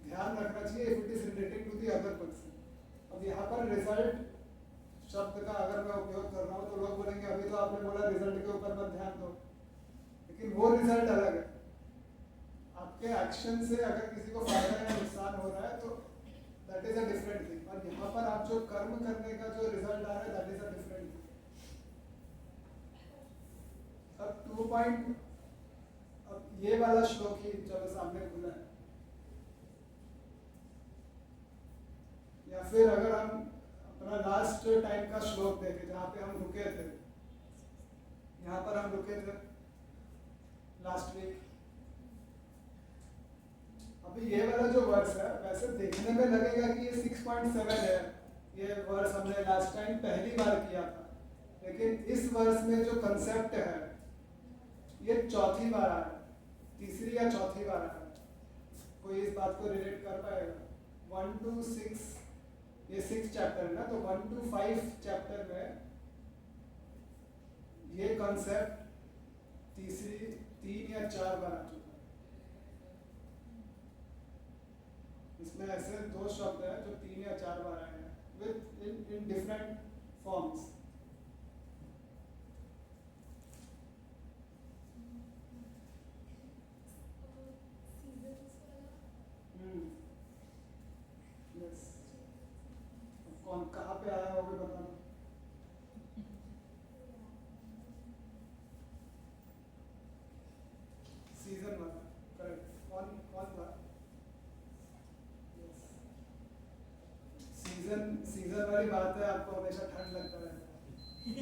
ध्यान रखना चाहिए, if it is related to the other person. अब यहाँ पर रिजल्ट शब्द का अगर मैं उपयोग कर रहा हूँ तो लोग बोलेंगे अभी तो आपने बोला रिजल्ट के ऊपर मत ध्यान दो, लेकिन वो रिजल्ट अलग है। आपके एक्शन से अगर किसी को फायदा या नुकसान हो रहा है तो that is a different thing, और यहाँ पर आप जो कर्म करने का जो रिजल्ट आ रहा है that is a different thing. अब 2 पॉइंट, अब ये वाला श्लोक ही चलो सामने खुला है, या फिर अगर हम अपना लास्ट टाइम का श्लोक देखें जहाँ पे हम रुके थे, यहाँ पर हम रुके थे लास्ट वीक। अभी ये वाला जो वर्स है वैसे देखने में लगेगा कि ये 6.7 है, ये वर्स हमने लास्ट टाइम पहली बार किया था, लेकिन इस वर्स में जो कंसेप्ट है ये चौथी बार आ रहा है, तीसरी या चौथी बार आ रहा है। कोई इस बात को रिलेट कर पाएगा? 1 to 6, ये 6 चैप्टर है ना, तो 1 to 5 चैप्टर में ये कॉन्सेप्ट तीसरी 3 या 4 बार आ चुका है। इसमें ऐसे 2 शब्द हैं जो 3 या 4 बार आए हैं with in different forms. Yes, कौन कहाँ पे आया होगा बताना। सीजन वाला, करेक्ट। कौन कौन था? यस, सीजन वाली बात है, आपको हमेशा ठंड लगता रहता है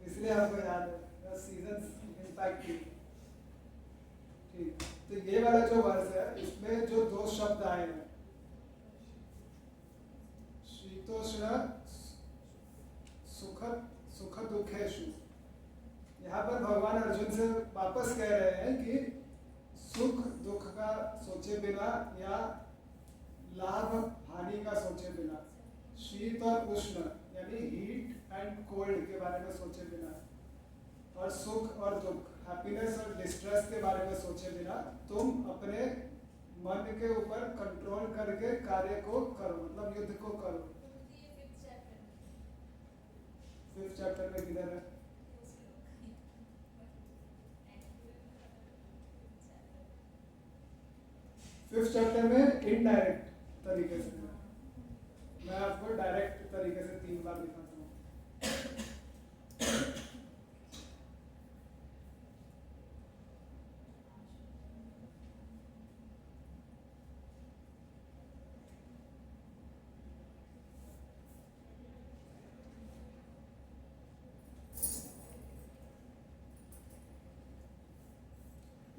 इसलिए आपको याद है सीजन इम्पैक्ट की। ठीक, तो ये वाला जो वर्ष है इसमें जो 2 शब्द आए हैं, शीतोष्ण सुख दुखेषु, यहाँ पर भगवान अर्जुन से वापस कह रहे हैं कि सुख दुख का सोचे बिना या लाभ हानि का सोचे बिना, शीत और उष्ण यानी हीट एंड कोल्ड के बारे में सोचे बिना, और सुख और दुख हैप्पीनेस और डिस्ट्रेस के बारे में सोचे बिना तुम अपने मन के ऊपर कंट्रोल करके कार्य को करो, मतलब युद्ध को करो। 5th चैप्टर में किधर है? 5th चैप्टर में इनडायरेक्ट तरीके से, मैं आपको डायरेक्ट तरीके से 3 बार दिखाता हूँ।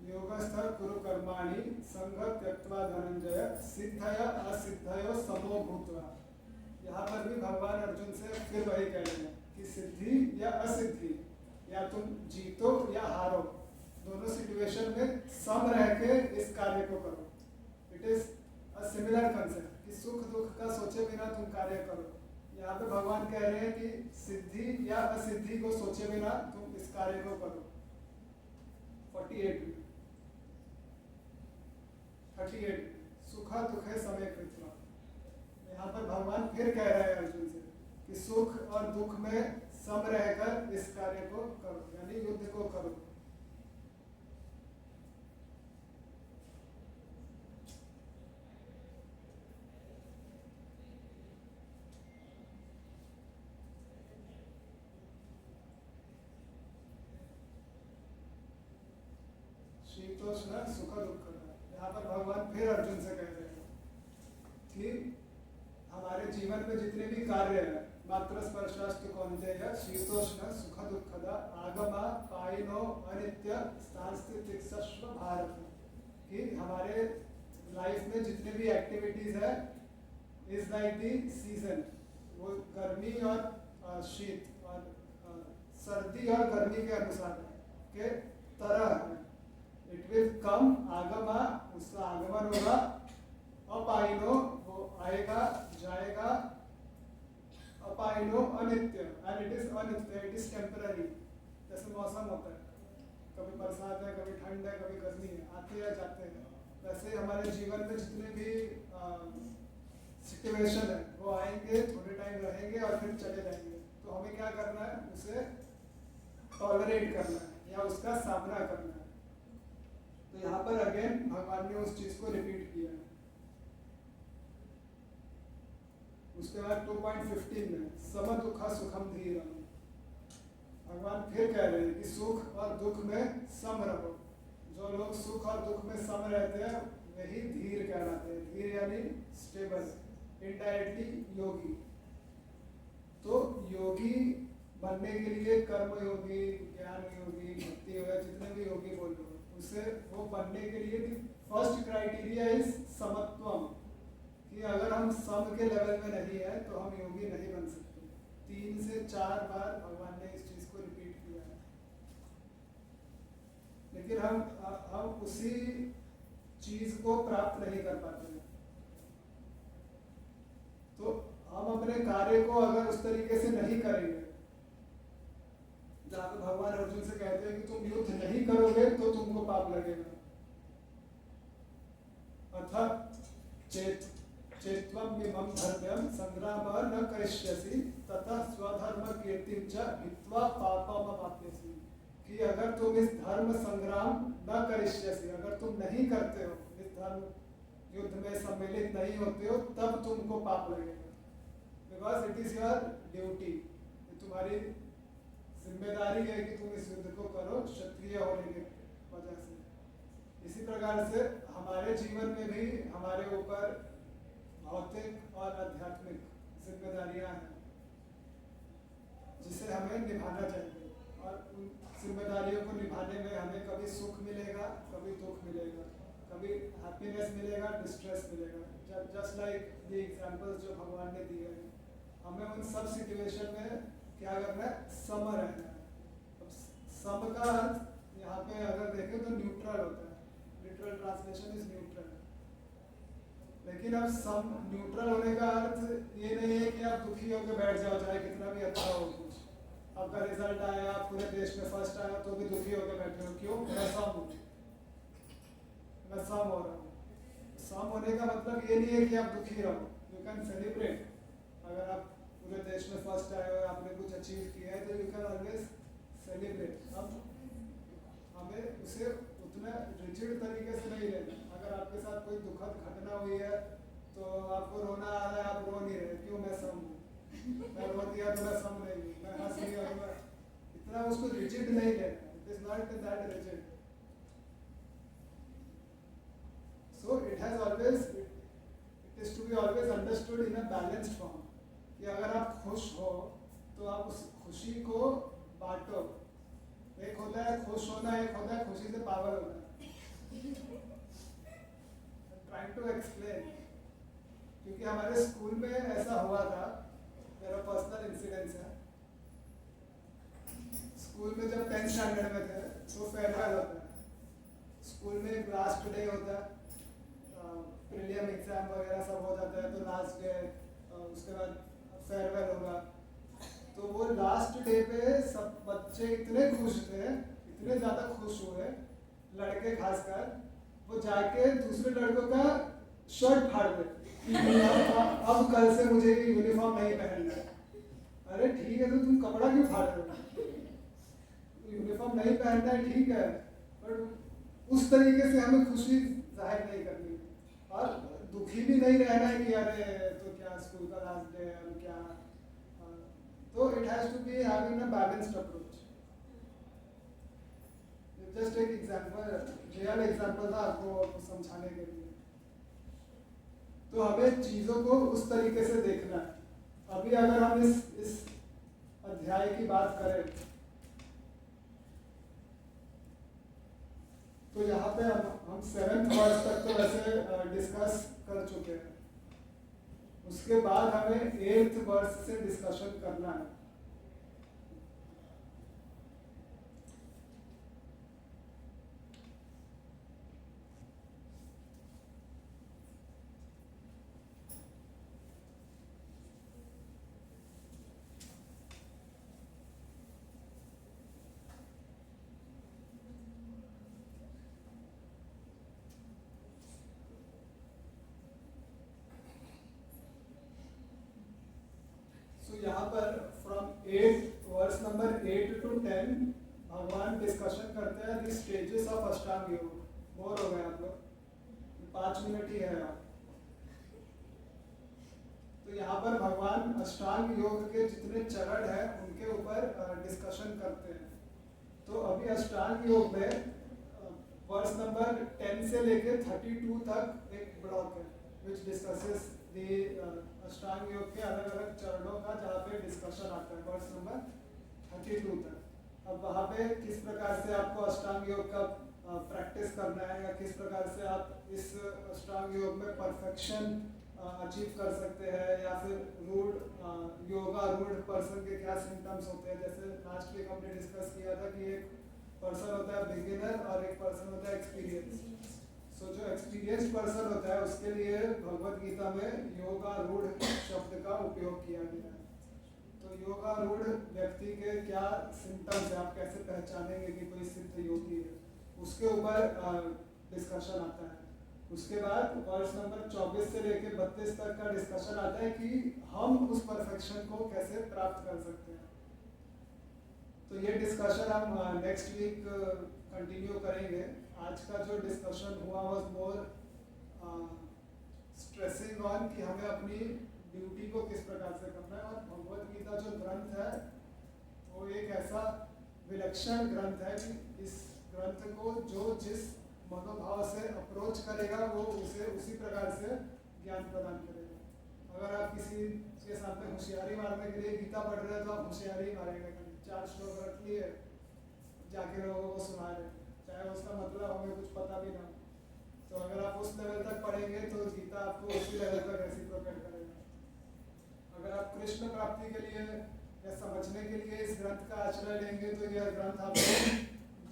योगस्थ कुरु कर्माणि संघ त्यक्त्वा धनंजय सिद्धय असिद्धयो समो भूत्वा। यहाँ पर भी भगवान अर्जुन से फिर वही कह रहे हैं कि सिद्धि या असिद्धि, या तुम जीतो या हारो, दोनों सिचुएशन में सम रह के इस कार्य को करो। It is a similar concept कि सुख दुख का सोचे बिना तुम कार्य करो। यहाँ पे भगवान कह रहे हैं कि सिद्धि या असिद्धि को सोचे बिना तुम इस कार्य को करो। 38 सुखा दुखे समय कृत्वा। यहाँ पर भगवान फिर कह रहे हैं अर्जुन से कि सुख और दुख में सम रहकर इस कार्य को करो, यानी युद्ध को करो। शीतोष्ण सुख दुख। यहाँ पर भगवान फिर अर्जुन से कह रहे हैं कि हमारे जीवन में जितने भी कार्य हैं, मात्र स्पर्शास्तु कौन्तेय शीतोष्ण सुख दुखदा आगमा पाइनो अनित्य स्थानस्थितिस्व भारत, कि हमारे लाइफ में जितने भी एक्टिविटीज है इज लाइक दी सीजन, वो गर्मी और शीत और सर्दी और गर्मी के अनुसार के तरह है। इट विल कम, आगमा उसका आगमन होगा, अपाइनो वो आएगा जाएगा, अपाइनो अनित्य एंड इट इज अनित्य, इट इज टेम्पररी। जैसे मौसम होता है, कभी बरसात है, कभी ठंड है, कभी गर्मी है, आते या जाते हैं, वैसे हमारे जीवन में जितने भी सिचुएशन है वो आएंगे, थोड़े टाइम रहेंगे और फिर चले जाएंगे। तो हमें क्या करना है? उसे टॉलरेट करना है या उसका सामना करना है। तो यहाँ पर अगेन भगवान ने उस चीज को रिपीट किया है। उसके बाद 2.15 में सम दुखा सुखम धीरम, भगवान फिर कह रहे हैं कि सुख और दुख में सम रहो। जो लोग सुख और दुख में सम रहते हैं वही धीर कहलाते हैं। धीर यानी स्टेबल, इनडायरेक्टली योगी। तो योगी बनने के लिए कर्म योगी, ज्ञान योगी, भक्ति योगी, जितने भी योगी बोल लो, उसे वो बनने के लिए फर्स्ट क्राइटेरिया इज समत्वम, कि अगर हम सम के लेवल में नहीं है तो हम योगी नहीं बन सकते। 3 से 4 बार भगवान ने इस चीज को रिपीट किया है। लेकिन हम उसी चीज को प्राप्त नहीं कर पाते हैं। तो हम अपने कार्य को अगर उस तरीके से नहीं करेंगे, जहाँ पे भगवान अर्जुन से कहते हैं कि तुम युद्ध नहीं करोगे तो तुमको पाप लगेगा। अर्थात चेत्वम इमं धर्म्यम संग्राम न करिष्यसि तथा स्वधर्म कीर्तिं च हित्वा पापम अवाप्स्यसि। कि अगर तुम इस धर्म संग्राम न करिष्यसि, अगर तुम नहीं करते हो, इस धर्म युद्ध में सम्मिलित नहीं होते हो, तब तुमको पाप लगेगा। Because it is your duty, तुम्हारी जिम्मेदारी है कि तुम इस युद्ध को करो क्षत्रिय होने की वजह से। इसी प्रकार से हमारे जीवन में भी हमारे ऊपर भौतिक और आध्यात्मिक जिम्मेदारियां हैं जिसे हमें निभाना चाहिए, और उन जिम्मेदारियों को निभाने में हमें कभी सुख मिलेगा, कभी दुख मिलेगा, कभी हैप्पीनेस मिलेगा, डिस्ट्रेस मिलेगा। जस्ट लाइक द एग्जांपल्स जो भगवान ने दिए हैं, हमें उन सब सिचुएशन में क्या करना है, सम रहना है। अब सम का अर्थ यहाँ पे अगर देखें तो न्यूट्रल होता है, लिटरल ट्रांसलेशन इज न्यूट्रल। लेकिन अब सम न्यूट्रल होने का अर्थ ये नहीं है कि आप दुखी होकर बैठ जाओ, चाहे कितना भी अच्छा हो कुछ। आपका रिजल्ट आया, पूरे देश में फर्स्ट आया, तो भी दुखी होकर बैठे हो, क्यों? मैं सम हूँ, मैं सम हो रहा हूँ। सम होने का मतलब ये नहीं है कि आप दुखी रहो। You can celebrate. अगर आप पूरे देश में फर्स्ट आए हो, आपने कुछ अचीव किया है, तो यू कैन ऑलवेज सेलिब्रेट। अब हमें उसे उतना रिजिड तरीके से नहीं लेना। अगर आपके साथ कोई दुखद घटना हुई है तो आपको रोना आ रहा है, आप रो नहीं रहे, क्यों? मैं सम हूँ। मैं रो दिया तो मैं सम नहीं हूँ, मैं हंस लिया तो मैं, इतना उसको रिजिड नहीं लेना। It is not that rigid. So it has always, it is to be always understood in a balanced form. कि अगर आप खुश हो तो आप उस खुशी को बांटो। एक होता है खुश होना, एक होता है खुशी से पागल होना। Trying to explain, क्योंकि हमारे स्कूल में ऐसा हुआ था, मेरा पर्सनल इंसिडेंस है। स्कूल में जब 10th स्टैंडर्ड में थे तो फेयरवेल होता है। स्कूल में एक लास्ट डे होता है, प्रीलिम एग्जाम वगैरह सब हो जाता है, तो लास्ट डे, उसके बाद फेयरवेल होगा। तो वो लास्ट डे पे सब बच्चे इतने खुश थे, इतने ज़्यादा खुश हुए, लड़के खासकर, वो जाके दूसरे लड़कों का शर्ट फाड़ दे। अब कल से मुझे यूनिफॉर्म नहीं पहनना है। अरे ठीक है, तो तुम कपड़ा क्यों फाड़ रहे हो? यूनिफॉर्म नहीं पहनना है, ठीक है, पर उस तरीके से हमें खुशी जाहिर नहीं करनी, और दुखी भी नहीं रहना है कि अरे तो क्या स्कूल का लास्ट डे है, क्या। तो it has to be having a balanced approach. Just एक एग्जांपल, रियल एग्जांपल था आपको समझाने के लिए। तो हमें चीजों को उस तरीके से देखना है। अभी अगर हम इस अध्याय की बात करें तो यहाँ पे हम 7th वर्स तक तो वैसे डिस्कस कर चुके हैं। उसके बाद हमें 8th वर्स से डिस्कशन करना है। यहाँ पर फ्रॉम 8 वर्स नंबर 8 to 10 भगवान डिस्कशन करते हैं द स्टेजेस ऑफ अष्टांग योग। बोर हो गए आप लोग? 5 मिनट ही है आप। तो यहाँ पर भगवान अष्टांग योग के जितने चरण हैं उनके ऊपर डिस्कशन करते हैं। तो अभी अष्टांग योग में वर्स नंबर 10 से लेकर 32 तक एक ब्लॉक है विच डिस्कसेस अष्टांग योग के अलग अलग चरणों का, जहाँ पे डिस्कशन आता है वर्स नंबर 32 तक। अब वहाँ पे किस प्रकार से आपको अष्टांग योग का प्रैक्टिस करना है, या किस प्रकार से आप इस अष्टांग योग में परफेक्शन अचीव कर सकते हैं, या फिर रूढ़ योगा रूढ़ पर्सन के क्या सिम्टम्स होते हैं। जैसे लास्ट वीक हमने डिस्कस किया था कि एक पर्सन होता है बिगिनर और एक पर्सन होता है एक्सपीरियंस। सो जो एक्सपीरियंस पर्सन होता है उसके लिए भगवत गीता में योगारूढ़ शब्द का उपयोग किया गया है। तो योगारूढ़ व्यक्ति के क्या सिम्टम्स है, आप कैसे पहचानेंगे कि कोई सिद्ध योगी है, उसके ऊपर डिस्कशन आता है। उसके बाद वर्ष नंबर 24 से लेकर 32 तक का डिस्कशन आता है कि हम उस परफेक्शन को कैसे प्राप्त कर सकते हैं। तो ये डिस्कशन हम नेक्स्ट वीक कंटिन्यू करेंगे। आज का जो डिस्कशन हुआ वाज मोर स्ट्रेसिंग ऑन कि हमें अपनी ड्यूटी को किस प्रकार से करना है। और भगवत गीता जो ग्रंथ है वो एक ऐसा विलक्षण ग्रंथ है कि इस ग्रंथ को जो जिस मनोभाव से अप्रोच करेगा वो उसे उसी प्रकार से ज्ञान प्रदान करेगा। अगर आप किसी के सामने होशियारी मारने के लिए गीता पढ़ रहे हैं तो आप होशियारी मारेंगे, 4 श्लोक रख लिए जाके लोगों को सुना रहे, चाहे उसका मतलब हमें कुछ पता भी ना। तो अगर आप उस लेवल तक पढ़ेंगे तो गीता आपको उसी लेवल तक रेसिप्रोकेट करेगा। अगर आप कृष्ण प्राप्ति के लिए या समझने के लिए इस ग्रंथ का आश्रय लेंगे तो यह ग्रंथ आपको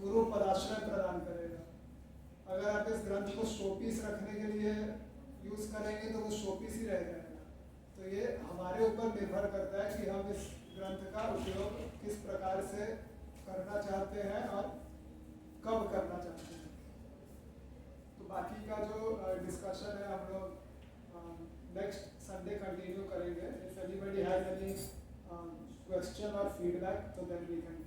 गुरु पदाश्रय प्रदान करेगा। अगर आप इस ग्रंथ को शोपीस रखने के लिए यूज करेंगे तो वो शोपीस ही रह जाएगा। तो ये हमारे ऊपर निर्भर करता है कि हम इस ग्रंथ का उपयोग किस प्रकार से करना चाहते हैं और कब करना चाहते हैं। तो बाकी का जो डिस्कशन है हम लोग नेक्स्ट संडे कंटिन्यू करेंगे। If anybody has any question और फीडबैक तो देन वी कैन।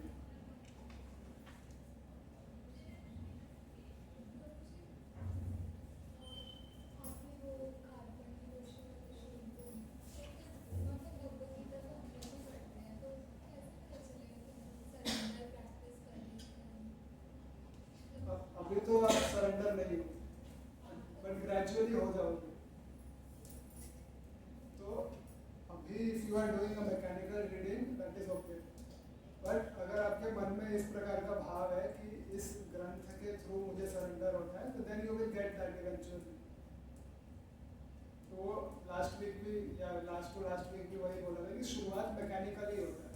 अभी तो आप सरेंडर नहीं हो, बट ग्रेजुअली हो जाओगे। तो अभी if you are doing a mechanical reading that is okay, but अगर आपके मन में इस प्रकार का भाव है कि इस ग्रंथ के थ्रू मुझे सरेंडर होना है तो then you will get that eventually. तो लास्ट वीक भी या लास्ट वीक भी वही बोला था कि शुरुआत मैकेनिकली होता है।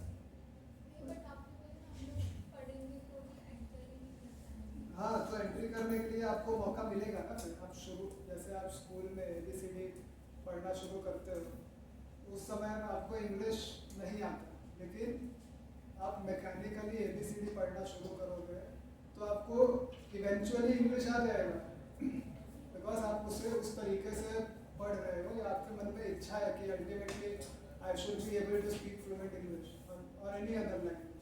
हाँ, तो एंट्री करने के लिए आपको मौका मिलेगा ना। आप शुरू जैसे आप स्कूल में ABCD पढ़ना शुरू करते हो उस समय आपको इंग्लिश नहीं आता, लेकिन आप मैकेनिकली ABCD पढ़ना शुरू करोगे तो आपको इवेंचुअली इंग्लिश आ जाएगा, बिकॉज आप उसे उस तरीके से पढ़ रहे हो या आपके मन में इच्छा है कि ultimately I should be able to speak fluent English और any other language,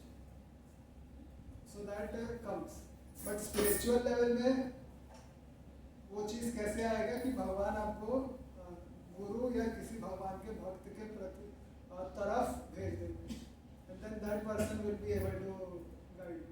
so that comes. But spiritual level में वो चीज़ कैसे आएगा कि भगवान आपको गुरु या किसी भगवान के भक्त के प्रति तरफ भेज देंगे, and then that person will be able to guide you.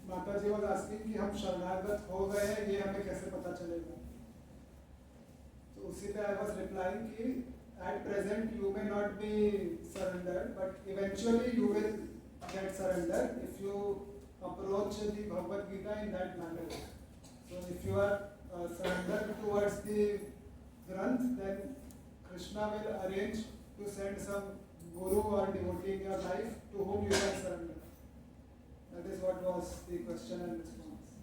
माता जी वाज आस्किंग कि हम शरणागत हो गए हैं, ये हमें कैसे पता चलेगा। तो उसी पे आई वाज रिप्लाइंग कि at present you may not be surrendered, but eventually you will get surrender if you approach the Bhagavad Gita in that manner. So if you are surrendered towards the Granth, then Krishna will arrange to send some guru or devotee in your life to whom you can surrender. That is what was the question and response.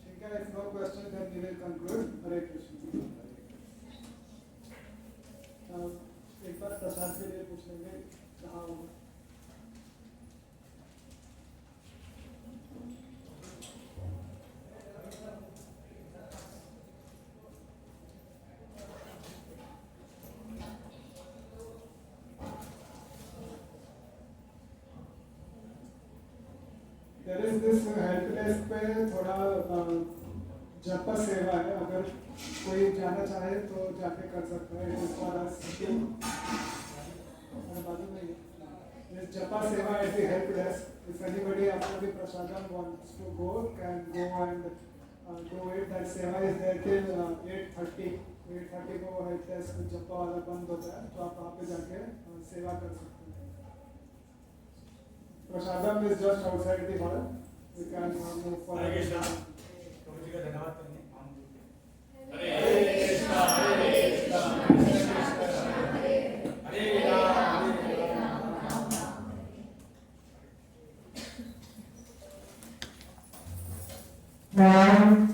ठीक है, if no question then we will conclude. Hare Krishna. एक बार प्रसाद के लिए पूछ लेंगे कहाँ होगा। There is this help desk पे थोड़ा जप सेवा है, अगर कोई जाना चाहे तो जाके कर सकता है। इस फॉर अस मालूम नहीं है जपा सेवा at the help desk. If anybody after the prasadam wants to go can go and do it. That seva is there till 8:30 को हेल्प डेस्क जपा वाला बंद होता है, तो आप वहाँ पे जाके सेवा कर सकते हैं। Prasadam is just outside the hall, we can move forward. जी का धन्यवाद करेंगे। हरे कृष्णा हरे कृष्णा कृष्ण कृष्ण हरे Ram Ram Ram.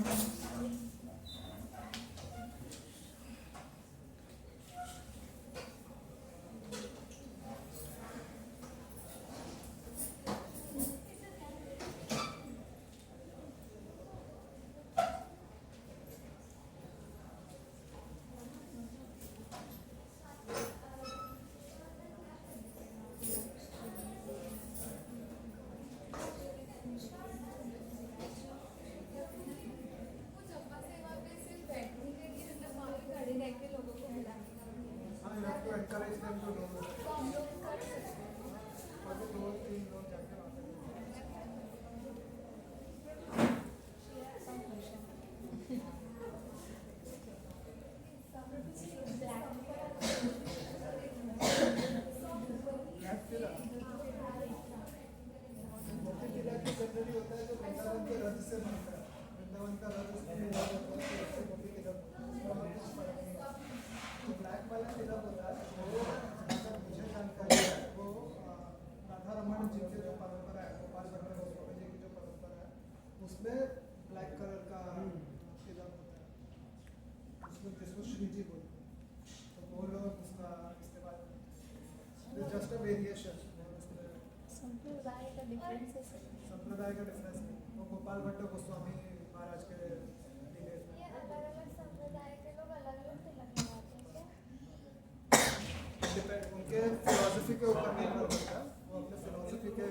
encourage them to do it. और भी 2-3 लोग जाके वहाँ पे मोती तिलक की जनरली होता है जो वृंदावन के रथ से बनता है। वृंदावन का रथ उसमें मिला जाता है, तो उससे मोती तिलक उसमें कुछ फर्क नहीं है। जो ब्लैक वाला तिलक होता है वो अगर मुझे जानकारी है वो राधा रमन जी की जो परंपरा है, गोपाल भट्ट गोस्वामी जी की जो परंपरा है उसमें ब्लैक कलर का तिलक होता है, उसमें जिसको श्री जी बोलते हैं, तो वो लोग उसका इस्तेमाल करते हैं। जस्ट अ वेरिएशन संप्रदाय का डिफरेंस है सर। संप्रदाय का डिफरेंस नहीं, वो गोपाल भट्ट गोस्वामी महाराज के दिले ये अलग-अलग संप्रदाय के लोग अलग-अलग तिलक लगाते हैं क्या? डिपेंड उनके फिलोसफी के ऊपर निर्भर करता है, वो अपने फिलोसफी के